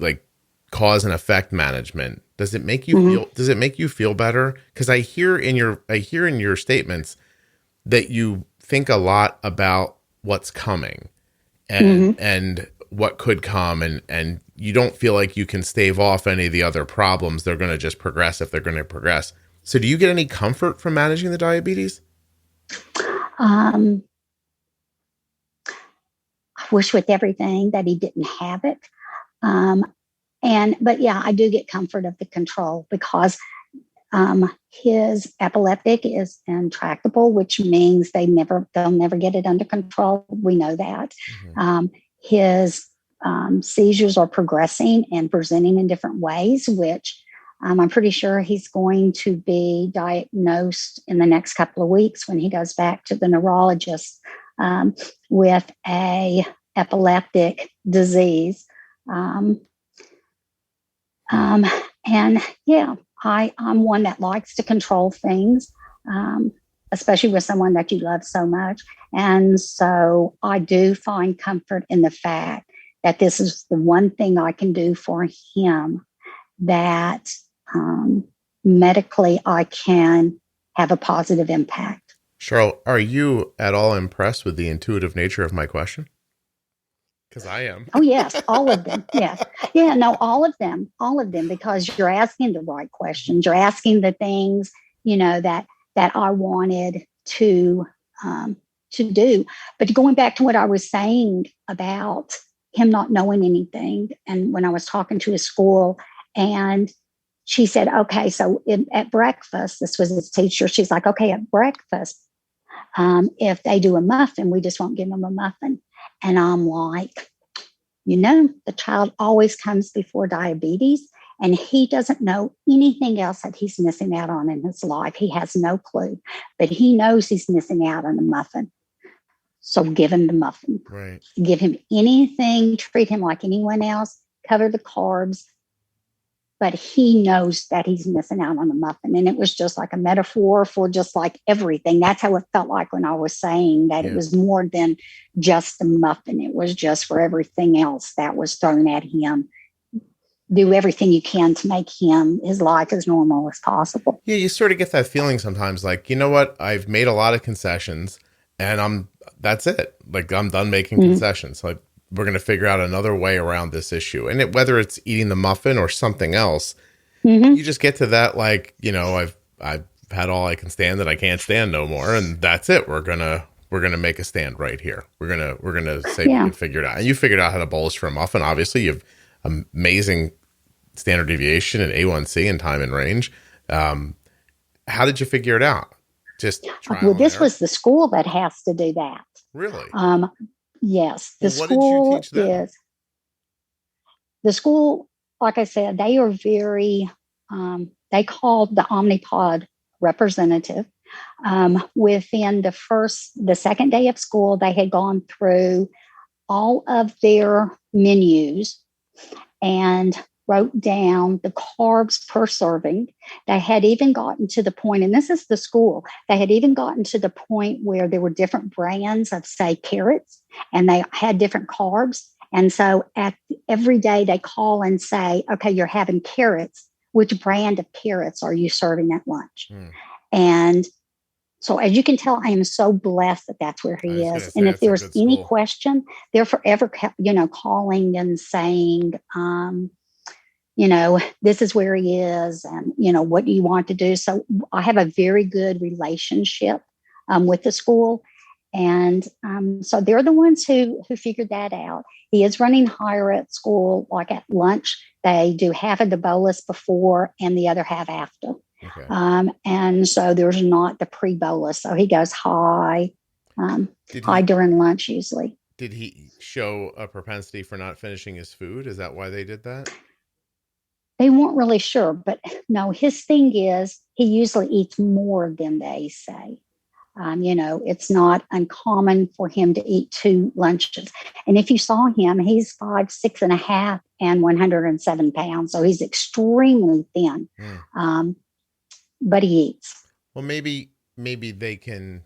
cause and effect management, does it make you feel better? Because I hear in your statements that you think a lot about what's coming and what could come, and you don't feel like you can stave off any of the other problems. They're going to just progress if they're going to progress. So do you get any comfort from managing the diabetes? I wish with everything that he didn't have it. But yeah, I do get comfort of the control because his epileptic is intractable, which means they'll never get it under control. We know that. His seizures are progressing and presenting in different ways, which I'm pretty sure he's going to be diagnosed in the next couple of weeks when he goes back to the neurologist with a epileptic disease. And yeah, I'm one that likes to control things, especially with someone that you love so much. And so I do find comfort in the fact that this is the one thing I can do for him that medically I can have a positive impact. Cheryl, are you at all impressed with the intuitive nature of my question? Because I am. Oh, yes, all of them. Yes. Yeah, no, all of them, because you're asking the right questions. You're asking the things, that I wanted to do. But going back to what I was saying about him not knowing anything, and when I was talking to his school, and she said, okay, so at breakfast, this was his teacher, she's like, okay, at breakfast, if they do a muffin, we just won't give them a muffin. And I'm like, the child always comes before diabetes, and he doesn't know anything else that he's missing out on in his life. He has no clue, but he knows he's missing out on a muffin. So give him the muffin. Right. Give him anything, treat him like anyone else, cover the carbs, but he knows that he's missing out on a muffin. And it was just like a metaphor for just like everything. That's how it felt like when I was saying that. It was more than just a muffin. It was just for everything else that was thrown at him. Do everything you can to make his life as normal as possible. Yeah, you sort of get that feeling sometimes like, you know what? I've made a lot of concessions and that's it. Like I'm done making concessions. Like we're going to figure out another way around this issue. And whether it's eating the muffin or something else, you just get to that, like, I've had all I can stand that I can't stand no more. And that's it. We're going to make a stand right here. We're going to say we can figure it out. And you figured out how to bolus for a muffin. Obviously you have amazing standard deviation and A1C and time and range. How did you figure it out? Just trial and this error? Was the school that has to do that. Really? Yes. The What school did you teach them? is the school. Like I said, they are very. they called the Omnipod representative. Within the second day of school, they had gone through all of their menus and wrote down the carbs per serving. They had even gotten to the point, and this is the school, they had even gotten to the point where there were different brands of, say, carrots, and they had different carbs. And so every day they call and say, okay, you're having carrots. Which brand of carrots are you serving at lunch? And so as you can tell, I am so blessed that that's where he is. And if there's any question, they're forever, calling and saying, this is where he is, and, what do you want to do? So I have a very good relationship with the school. And so they're the ones who figured that out. He is running higher at school, like at lunch. They do half of the bolus before and the other half after. Okay. And so there's not the pre-bolus. So he goes high during lunch usually. Did he show a propensity for not finishing his food? Is that why they did that? They weren't really sure, but no, his thing is he usually eats more than they say. It's not uncommon for him to eat 2 lunches. And if you saw him, he's 5'6.5" and 107 pounds. So he's extremely thin. But he eats. Well, maybe they can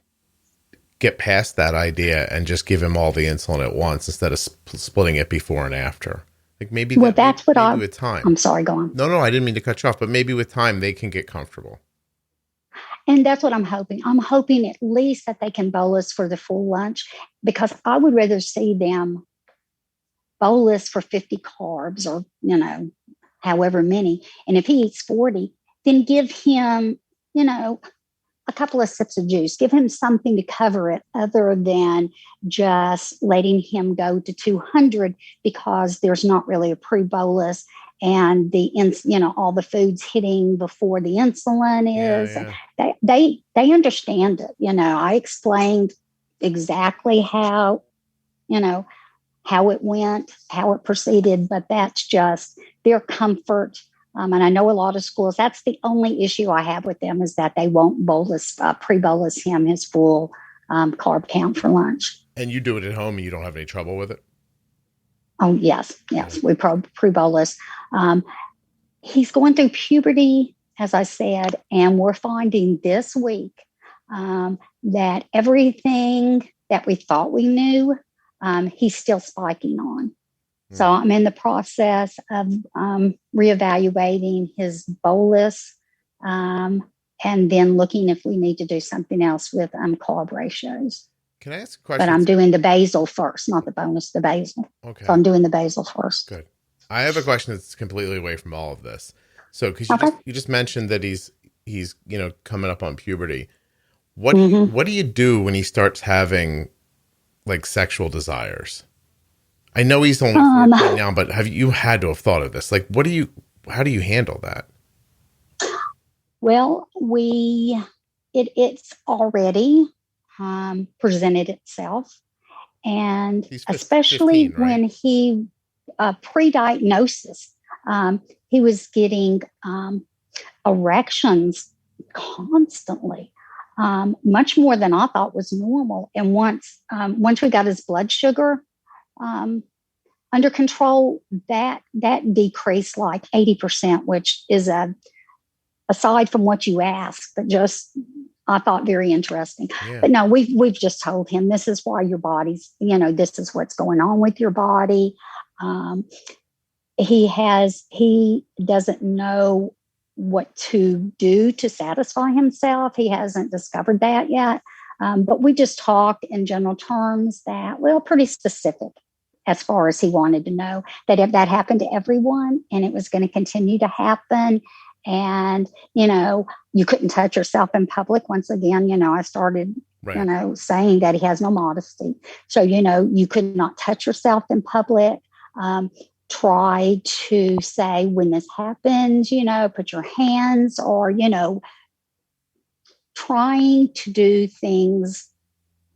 get past that idea and just give him all the insulin at once instead of splitting it before and after. Like maybe with time. I'm sorry, go on. No, I didn't mean to cut you off, but maybe with time they can get comfortable. And that's what I'm hoping. I'm hoping at least that they can bolus for the full lunch, because I would rather see them bolus for 50 carbs or, however many. And if he eats 40, then give him, a couple of sips of juice. Give him something to cover it other than just letting him go to 200, because there's not really a pre-bolus. And all the foods hitting before the insulin is. Yeah. They understand it. I explained exactly how it went, how it proceeded, but that's just their comfort. And I know a lot of schools, that's the only issue I have with them, is that they won't pre-bolus him his full carb count for lunch. And you do it at home and you don't have any trouble with it? Oh, yes. We pre-bolus. He's going through puberty, as I said, and we're finding this week that everything that we thought we knew, he's still spiking on. So I'm in the process of reevaluating his bolus and then looking if we need to do something else with carb ratios. Can I ask a question? But I'm doing the basal first, not the bonus, the basal. Okay. So I'm doing the basal first. Good. I have a question that's completely away from all of this. So, because you just mentioned that he's coming up on puberty. What do you do when he starts having like sexual desires? I know he's only 14 now, but have you had to have thought of this? Like, how do you handle that? Well, it's already presented itself, and especially 15, right? When he pre-diagnosis, he was getting erections constantly, much more than I thought was normal. And once we got his blood sugar under control, that decreased like 80%, which is aside from what you asked, but just I thought very interesting. Yeah. But no, we've just told him this is why your body's, this is what's going on with your body. He doesn't know what to do to satisfy himself. He hasn't discovered that yet. But we just talked in general terms that, pretty specific as far as he wanted to know, that if that happened to everyone and it was going to continue to happen, and, you couldn't touch yourself in public. Once again, I started, saying that he has no modesty. So, you could not touch yourself in public. Try to say when this happens, put your hands, or, trying to do things,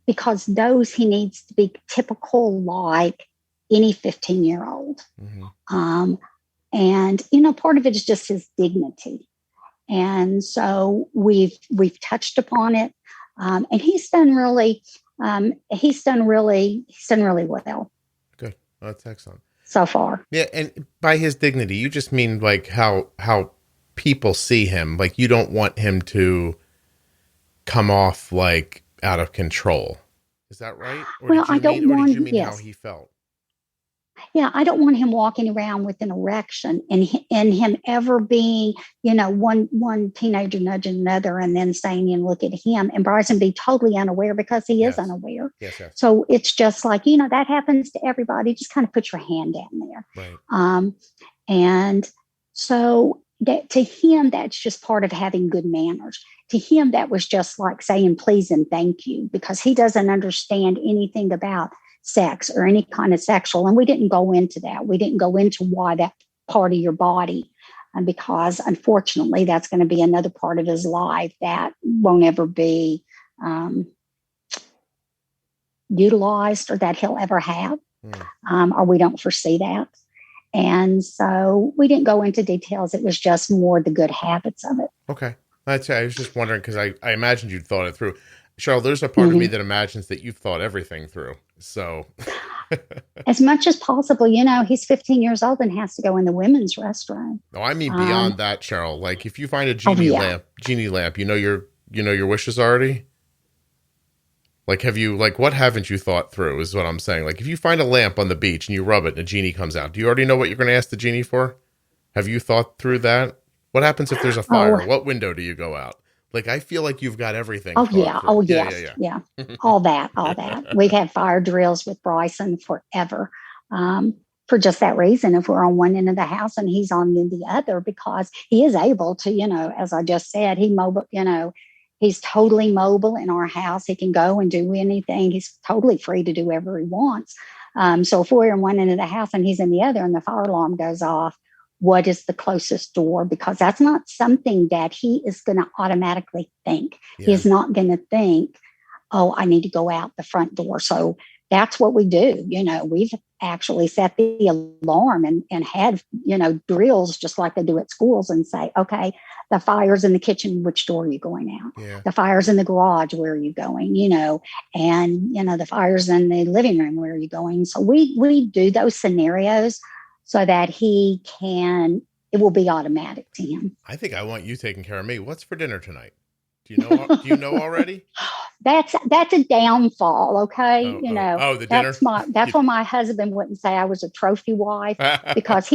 because those he needs to be typical like any 15-year-old. Mm-hmm. And, part of it is just his dignity. And so we've touched upon it. And he's done really well. Good. Oh, that's excellent. So far. Yeah. And by his dignity, you just mean like how people see him. Like you don't want him to come off like out of control. Is that right? Or Well, did you mean how he felt? Yeah, I don't want him walking around with an erection and him ever being, one teenager nudging another and then saying, look at him, and Bricen be totally unaware because he is unaware. Yes, yes. So it's just like, that happens to everybody. Just kind of put your hand down there. Right. And so that to him, that's just part of having good manners. To him, that was just like saying please and thank you, because he doesn't understand anything about sex or any kind of sexual. And we didn't go into that. We didn't go into why that part of your body, because unfortunately, that's going to be another part of his life that won't ever be utilized or that he'll ever have, or we don't foresee that. And so we didn't go into details. It was just more the good habits of it. Okay. I was just wondering because I imagined you'd thought it through. Cheryl, there's a part of me that imagines that you've thought everything through. So as much as possible, he's 15 years old and has to go in the women's restroom. No, I mean beyond that, Cheryl. Like if you find a genie lamp, you know your wishes already? Like what haven't you thought through is what I'm saying. Like if you find a lamp on the beach and you rub it and a genie comes out, do you already know what you're going to ask the genie for? Have you thought through that? What happens if there's a fire? What window do you go out? Like, I feel like you've got everything. Yeah. All that. We've had fire drills with Bricen forever. For just that reason, if we're on one end of the house and he's on the other, because he is able to, as I just said, he's totally mobile in our house. He can go and do anything. He's totally free to do whatever he wants. So if we're in one end of the house and he's in the other and the fire alarm goes off, what is the closest door? Because that's not something that he is going to automatically think. Yeah. He's not going to think, oh, I need to go out the front door. So that's what we do. We've actually set the alarm and had, drills just like they do at schools and say, okay, the fire's in the kitchen, which door are you going out? Yeah. The fire's in the garage, where are you going? And the fire's in the living room, where are you going? So we do those scenarios so that it will be automatic to him. I think I want you taking care of me. What's for dinner tonight? Do you know already? That's a downfall. Okay. The dinner. That's why my husband wouldn't say I was a trophy wife, because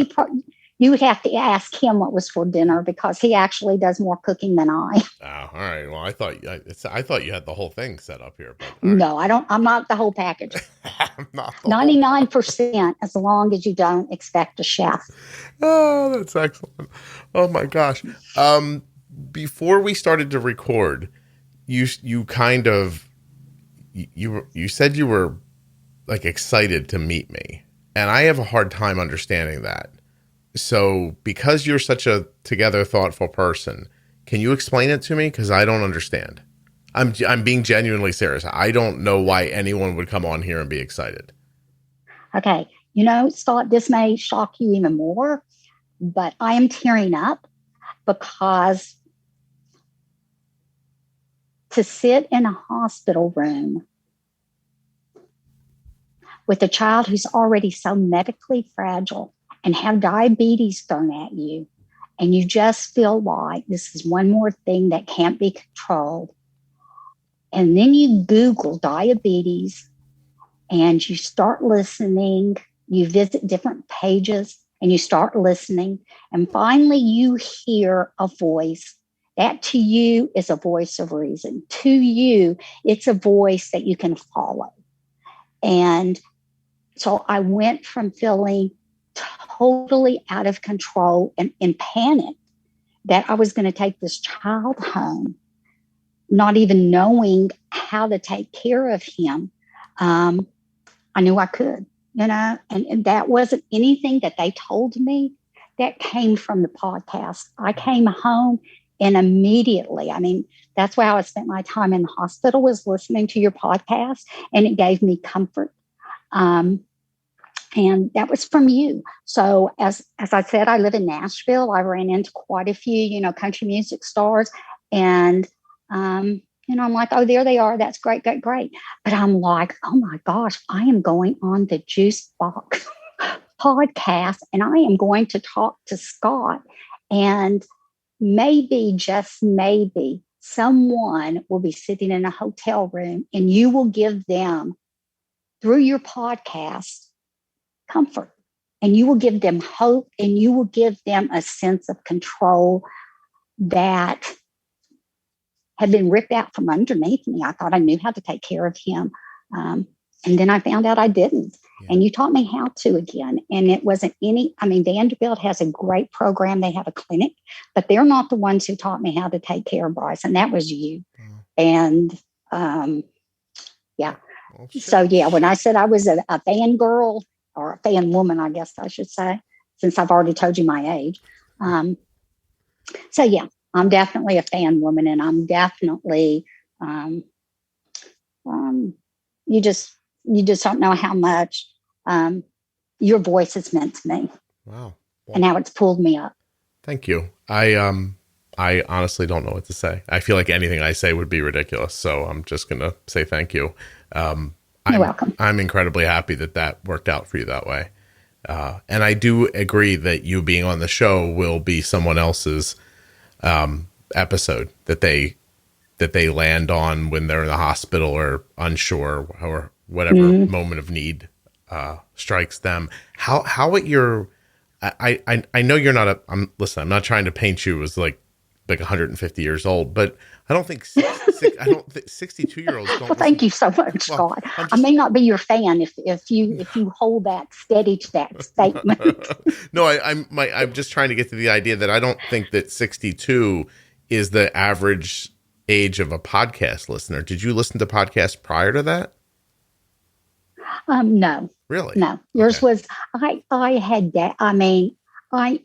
you would have to ask him what was for dinner, because he actually does more cooking than I. Oh, all right. Well, I thought you had the whole thing set up here. But no, I don't. I'm not the whole package. I'm not 99%, as long as you don't expect a chef. Oh, that's excellent. Oh my gosh. Before we started to record, you said you were like excited to meet me, and I have a hard time understanding that. So because you're such a together, thoughtful person, can you explain it to me? Because I don't understand. I'm being genuinely serious. I don't know why anyone would come on here and be excited. Okay. Scott, this may shock you even more, but I am tearing up because to sit in a hospital room with a child who's already so medically fragile and have diabetes thrown at you, and you just feel like this is one more thing that can't be controlled. And then you Google diabetes and you start listening, you visit different pages and you start listening, and finally you hear a voice that to you is a voice of reason. To you, it's a voice that you can follow. And so I went from feeling totally out of control and in panic that I was going to take this child home, not even knowing how to take care of him. I knew I could, and that wasn't anything that they told me. That came from the podcast. I came home and immediately, that's why I spent my time in the hospital, was listening to your podcast, and it gave me comfort. And that was from you. So as I said, I live in Nashville. I ran into quite a few, country music stars. And, I'm like, oh, there they are. That's great, great, great. But I'm like, oh my gosh, I am going on the Juicebox podcast and I am going to talk to Scott. And maybe, just maybe, someone will be sitting in a hotel room and you will give them, through your podcast, comfort, and you will give them hope, and you will give them a sense of control that had been ripped out from underneath me. I thought I knew how to take care of him. And then I found out I didn't. Yeah. And you taught me how to again. And it wasn't Vanderbilt has a great program. They have a clinic, but they're not the ones who taught me how to take care of Bryce. And that was you. And yeah. Well, sure. So yeah, when I said I was a fangirl, or a fan woman, I guess I should say, since I've already told you my age. So yeah, I'm definitely a fan woman, and I'm definitely, you just don't know how much your voice has meant to me. Wow. And how it's pulled me up. Thank you. I honestly don't know what to say. I feel like anything I say would be ridiculous. So I'm just going to say thank you. You're welcome. I'm incredibly happy that worked out for you that way. And I do agree that you being on the show will be someone else's episode that they land on when they're in the hospital or unsure or whatever moment of need strikes them. How at your, I know you're not I'm not trying to paint you as like 150 years old, but I don't think 62-year-olds don't. Well, thank you so much, Scott. I may not be your fan if you hold that steady to that statement. No, I'm just trying to get to the idea that I don't think that 62 is the average age of a podcast listener. Did you listen to podcasts prior to that? No. Really? No. Yours was. I had that. I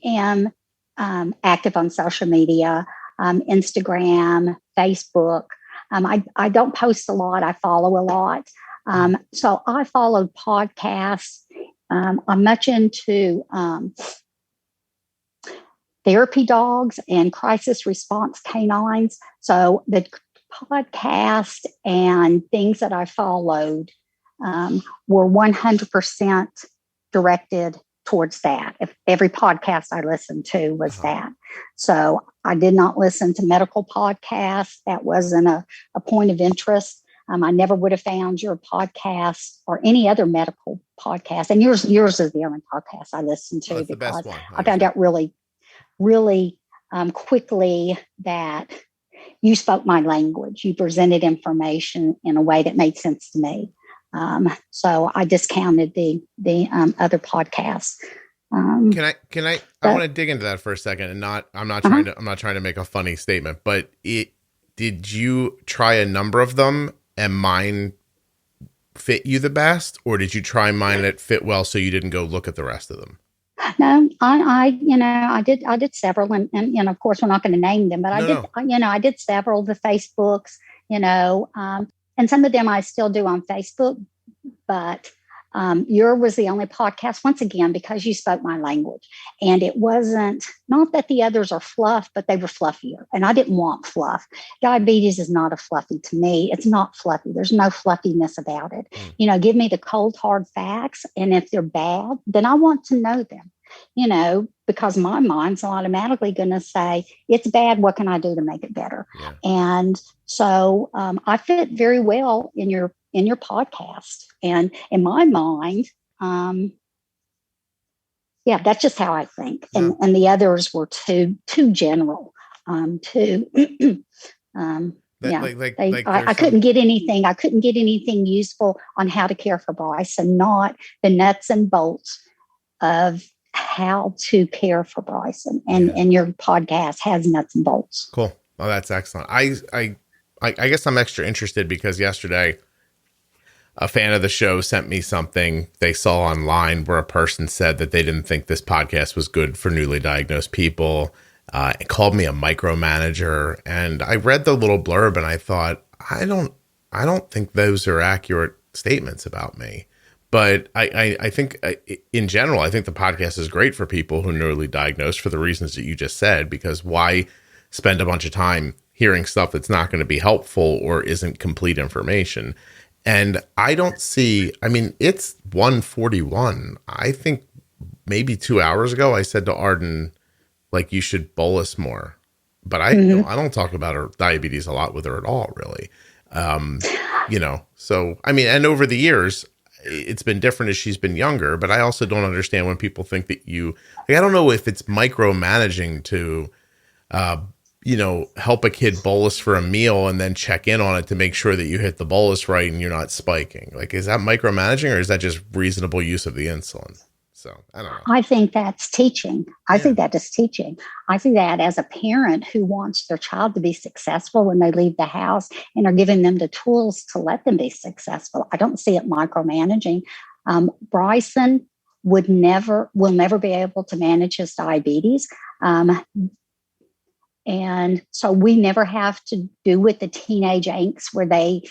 am active on social media. Instagram, Facebook. I don't post a lot. I follow a lot. So I followed podcasts. I'm much into therapy dogs and crisis response canines. So the podcast and things that I followed were 100% directed towards that. If every podcast I listened to was that. So I did not listen to medical podcasts. That wasn't a point of interest. I never would have found your podcast or any other medical podcast. And yours is the only podcast I listened to because I found out really, really quickly that you spoke my language. You presented information in a way that made sense to me. So I discounted the other podcasts. Can I want to dig into that for a second and I'm not trying to make a funny statement, but did you try a number of them and mine fit you the best, or did you try mine that fit well so you didn't go look at the rest of them? No, I did several, and of course we're not going to name them, but I did several of the Facebooks, and some of them I still do on Facebook, but yours was the only podcast, once again, because you spoke my language. And it wasn't, not that the others are fluff, but they were fluffier. And I didn't want fluff. Diabetes is not a fluffy to me. It's not fluffy. There's no fluffiness about it. Give me the cold, hard facts. And if they're bad, then I want to know them, because my mind's automatically going to say, it's bad. What can I do to make it better? Yeah. And so I fit very well in your podcast. And in my mind, that's just how I think. And the others were too general, I couldn't get anything. I couldn't get anything useful on how to care for Bryce, and not the nuts and bolts of how to care for Bryce. And your podcast has nuts and bolts. Cool. Well, that's excellent. I guess I'm extra interested because yesterday a fan of the show sent me something they saw online where a person said that they didn't think this podcast was good for newly diagnosed people. It called me a micromanager, and I read the little blurb and I thought, I don't think those are accurate statements about me. But I think in general, I think the podcast is great for people who are newly diagnosed for the reasons that you just said, because why spend a bunch of time hearing stuff that's not going to be helpful or isn't complete information? And I don't see, I mean, it's 1:41. I think maybe 2 hours ago, I said to Arden, like, you should bolus more. But I don't talk about her diabetes a lot with her at all, really. So, I mean, and over the years, it's been different as she's been younger, but I also don't understand when people think that I don't know if it's micromanaging to, help a kid bolus for a meal and then check in on it to make sure that you hit the bolus right and you're not spiking. Like, is that micromanaging or is that just reasonable use of the insulin? So I don't know. I think that's teaching. I think that is teaching. I see that as a parent who wants their child to be successful when they leave the house and are giving them the tools to let them be successful. I don't see it micromanaging. Bricen will never be able to manage his diabetes. And so we never have to do with the teenage angst where they,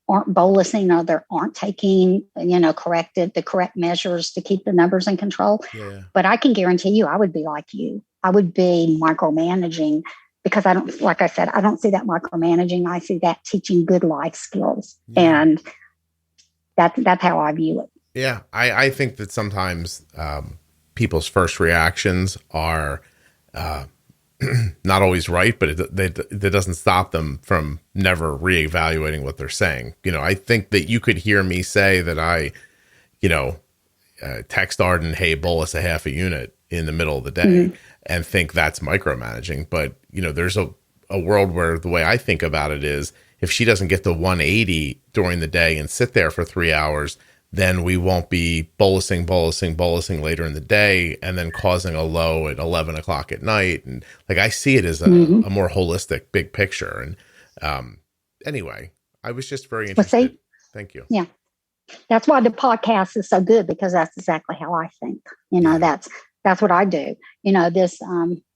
aren't bolusing or they aren't taking, the correct measures to keep the numbers in control. Yeah. But I can guarantee you, I would be like you. I would be micromanaging because I don't see that micromanaging. I see that teaching good life skills. Yeah. And that's how I view it. Yeah. I think that sometimes people's first reactions are not always right, but that doesn't stop them from never reevaluating what they're saying. I think that you could hear me say that I, text Arden, hey, bolus a half a unit in the middle of the day and think that's micromanaging. But, there's a world where the way I think about it is if she doesn't get to 180 during the day and sit there for 3 hours, then we won't be bolusing later in the day and then causing a low at 11 o'clock at night. And like, I see it as a more holistic big picture. And anyway, I was just very interested. Thank you. Yeah. That's why the podcast is so good, because that's exactly how I think. That's what I do. This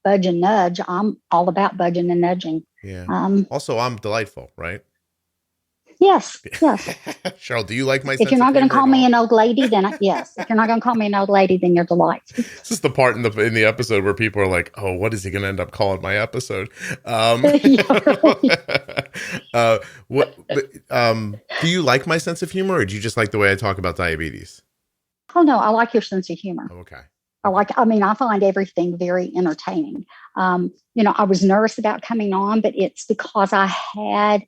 budge and nudge, I'm all about budging and nudging. Yeah. Also, I'm delightful, right? Yes. Cheryl, do you like my sense If you're not going to call me an old lady, then yes. If you're not going to call me an old lady, then you're delightful. This is the part in the episode where people are like, "Oh, what is he going to end up calling my episode?" Do you like my sense of humor, or do you just like the way I talk about diabetes? Oh no, I like your sense of humor. Okay. I find everything very entertaining. I was nervous about coming on, but it's because I had.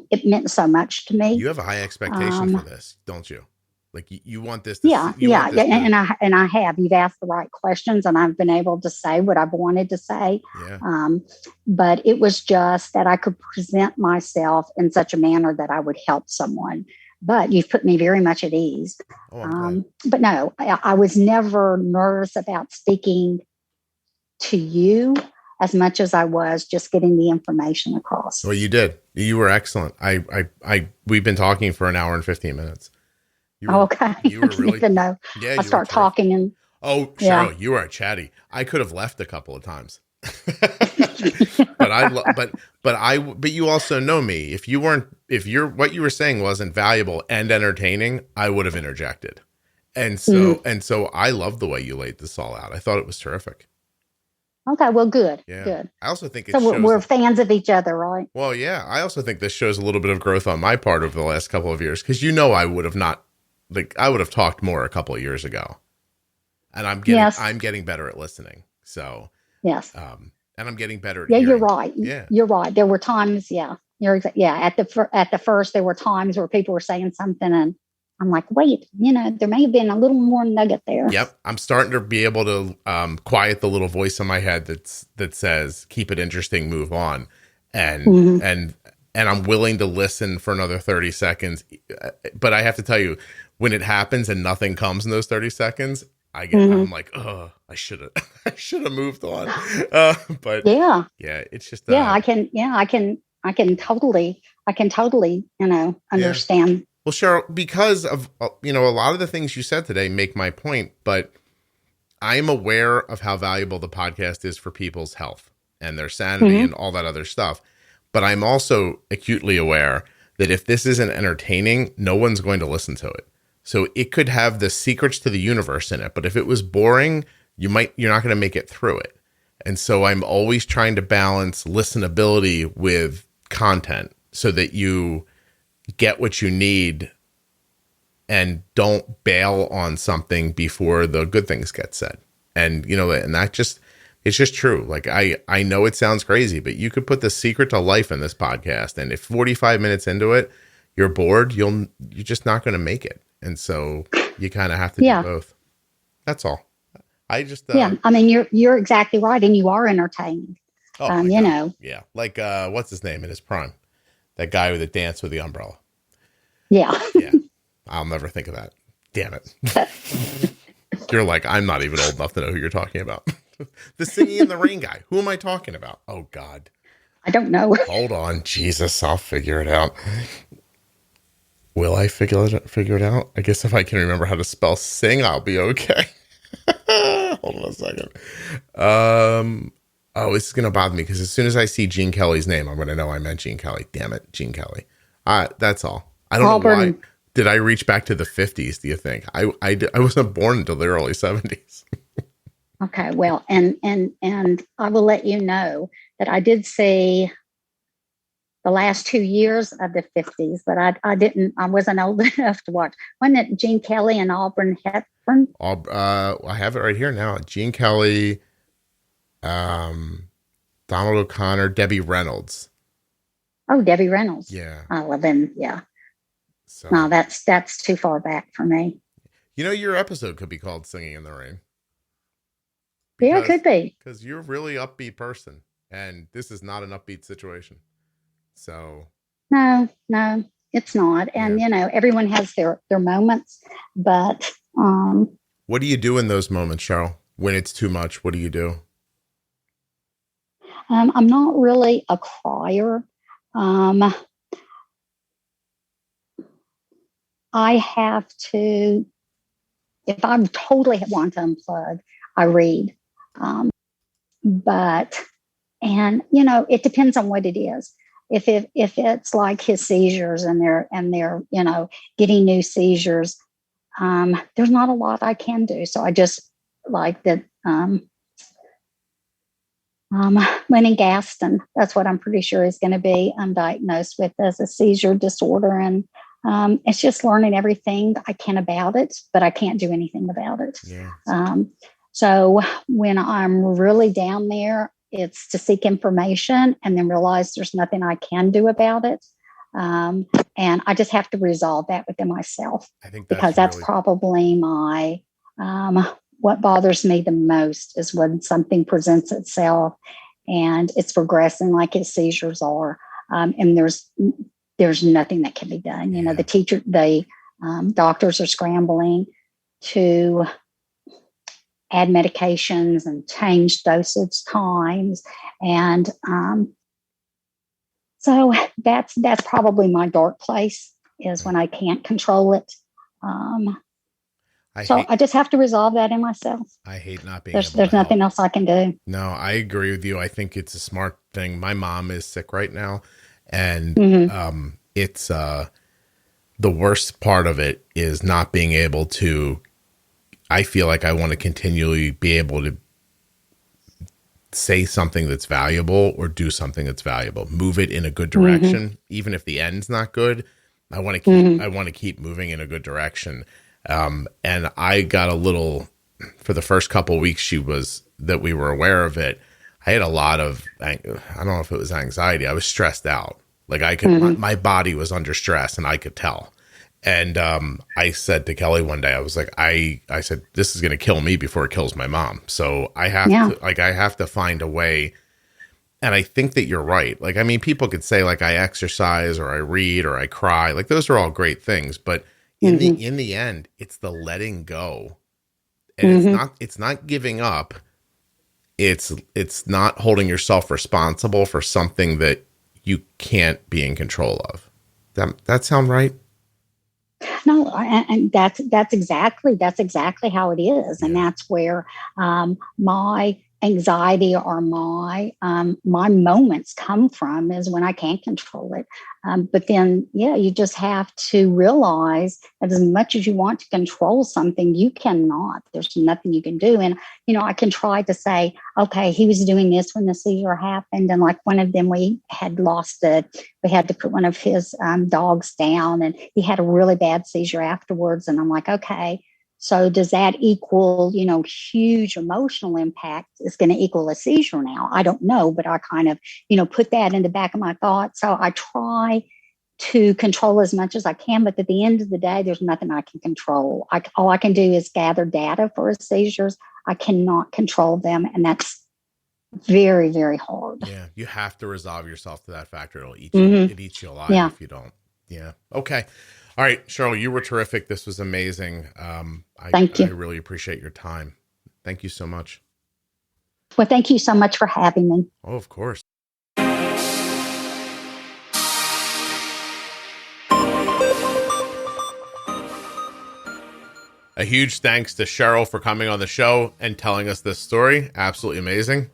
It meant so much to me. You have a high expectation for this, don't you? Like you want this. And I have. You've asked the right questions, and I've been able to say what I've wanted to say. Yeah. But it was just that I could present myself in such a manner that I would help someone. But you've put me very much at ease. Oh, but no, I was never nervous about speaking to you as much as I was just getting the information across. Well, you did. You were excellent. We've been talking for an hour and 15 minutes. Okay. You were really, even know. Yeah, I start talking and. Oh, Cheryl, you are chatty. I could have left a couple of times, but you also know me. If what you were saying wasn't valuable and entertaining, I would have interjected. And so I love the way you laid this all out. I thought it was terrific. Okay, well, good. Yeah. Good. I also think we're fans of each other, right? Well, yeah. I also think this shows a little bit of growth on my part over the last couple of years, because I would have talked more a couple of years ago, and I'm getting better at listening. So yes, and I'm getting better at hearing. You're right. Yeah, you're right. There were times. Yeah, at the first, there were times where people were saying something and. I'm like, wait, there may have been a little more nugget there. Yep. I'm starting to be able to quiet the little voice in my head that says, keep it interesting, move on. And I'm willing to listen for another 30 seconds. But I have to tell you, when it happens and nothing comes in those 30 seconds, I'm like, oh, I should have moved on. But it's just, I can totally, understand. Yeah. Well, Cheryl, because of, a lot of the things you said today make my point, but I am aware of how valuable the podcast is for people's health and their sanity and all that other stuff. But I'm also acutely aware that if this isn't entertaining, no one's going to listen to it. So it could have the secrets to the universe in it, but if it was boring, you're not going to make it through it. And so I'm always trying to balance listenability with content so that you get what you need and don't bail on something before the good things get said. And, and it's just true. Like, I know it sounds crazy, but you could put the secret to life in this podcast. And if 45 minutes into it, you're bored, you're just not going to make it. And so you kind of have to do both. That's all. I just, I mean, you're exactly right. And you are entertaining. Yeah. Like, what's his name in his prime? That guy with the dance with the umbrella. Yeah. Yeah. I'll never think of that. Damn it. You're like, I'm not even old enough to know who you're talking about. The Singing in the Rain guy. Who am I talking about? Oh, God. I don't know. Hold on. Jesus, I'll figure it out. Will I figure it out? I guess if I can remember how to spell sing, I'll be okay. Hold on a second. This is going to bother me because as soon as I see Gene Kelly's name, I'm going to know I meant Gene Kelly. Damn it, Gene Kelly. That's all. I don't know why. Did I reach back to the 50s, do you think? I wasn't born until the early 70s. Okay, well, and I will let you know that I did see the last 2 years of the 50s, but I wasn't old enough to watch. Wasn't it Gene Kelly and Auburn Hepburn? I have it right here now. Gene Kelly, Donald O'Connor, Debbie Reynolds. Oh, Debbie Reynolds. Yeah. Well, then, yeah. So, no, that's too far back for me. Your episode could be called Singing in the Rain. Yeah, it could be. Because you're a really upbeat person, and this is not an upbeat situation. So. No, it's not. And, everyone has their moments, but. What do you do in those moments, Cheryl? When it's too much, what do you do? I'm not really a crier. I have to, if I totally want to unplug, I read. It depends on what it is. If it's like his seizures and they're getting new seizures, there's not a lot I can do. So I just like that. Lenny Gaston, that's what I'm pretty sure is going to be diagnosed with as a seizure disorder. And it's just learning everything I can about it, but I can't do anything about it. Yeah. So when I'm really down there, it's to seek information and then realize there's nothing I can do about it. And I just have to resolve that within myself. I think that's probably my, what bothers me the most is when something presents itself and it's progressing like his seizures are. And there's nothing that can be done. The doctors are scrambling to add medications and change dosage times. And so that's probably my dark place is when I can't control it. I just have to resolve that in myself. I hate not being There's nothing else I can do. No, I agree with you. I think it's a smart thing. My mom is sick right now. And it's the worst part of it is not being able to. I feel like I want to continually be able to say something that's valuable or do something that's valuable, move it in a good direction, even if the end's not good. I want to keep. I want to keep moving in a good direction. And I got a little for the first couple of weeks that we were aware of it. I had a lot of, I don't know if it was anxiety. I was stressed out. Like I could, my body was under stress and I could tell. And I said to Kelly one day, I was like, I said, this is going to kill me before it kills my mom. So I have I have to find a way. And I think that you're right. Like, I mean, people could say like I exercise or I read or I cry. Like those are all great things. But in the end, it's the letting go. And it's not giving up. It's not holding yourself responsible for something that you can't be in control of. That sound right? No, and that's exactly how it is, and that's where my anxiety or my moments come from is when I can't control it. But then, you just have to realize that as much as you want to control something, you cannot. There's nothing you can do. And, I can try to say, okay, he was doing this when the seizure happened. And like one of them, we had to put one of his dogs down, and he had a really bad seizure afterwards. And I'm like, okay, so does that equal, huge emotional impact is going to equal a seizure now? I don't know, but I kind of, put that in the back of my thoughts. So I try to control as much as I can, but at the end of the day, there's nothing I can control. All I can do is gather data for his seizures. I cannot control them, and that's very, very hard. Yeah, you have to resolve yourself to that factor. It'll eat it eats you alive if you don't. Yeah. Okay. All right, Cheryl, you were terrific. This was amazing. Thank you. I really appreciate your time. Thank you so much. Well, thank you so much for having me. Oh, of course. A huge thanks to Cheryl for coming on the show and telling us this story. Absolutely amazing.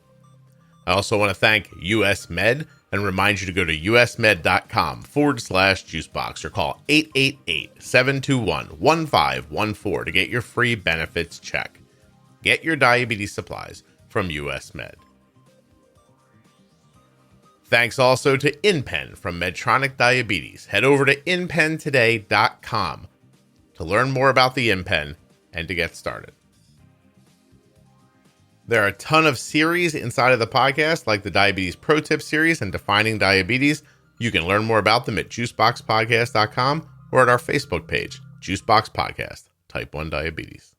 I also want to thank US Med and remind you to go to usmed.com/juicebox or call 888-721-1514 to get your free benefits check. Get your diabetes supplies from US Med. Thanks also to InPen from Medtronic Diabetes. Head over to InPentoday.com to learn more about the InPen and to get started. There are a ton of series inside of the podcast, like the Diabetes Pro Tip series and Defining Diabetes. You can learn more about them at juiceboxpodcast.com or at our Facebook page, Juicebox Podcast, Type 1 Diabetes.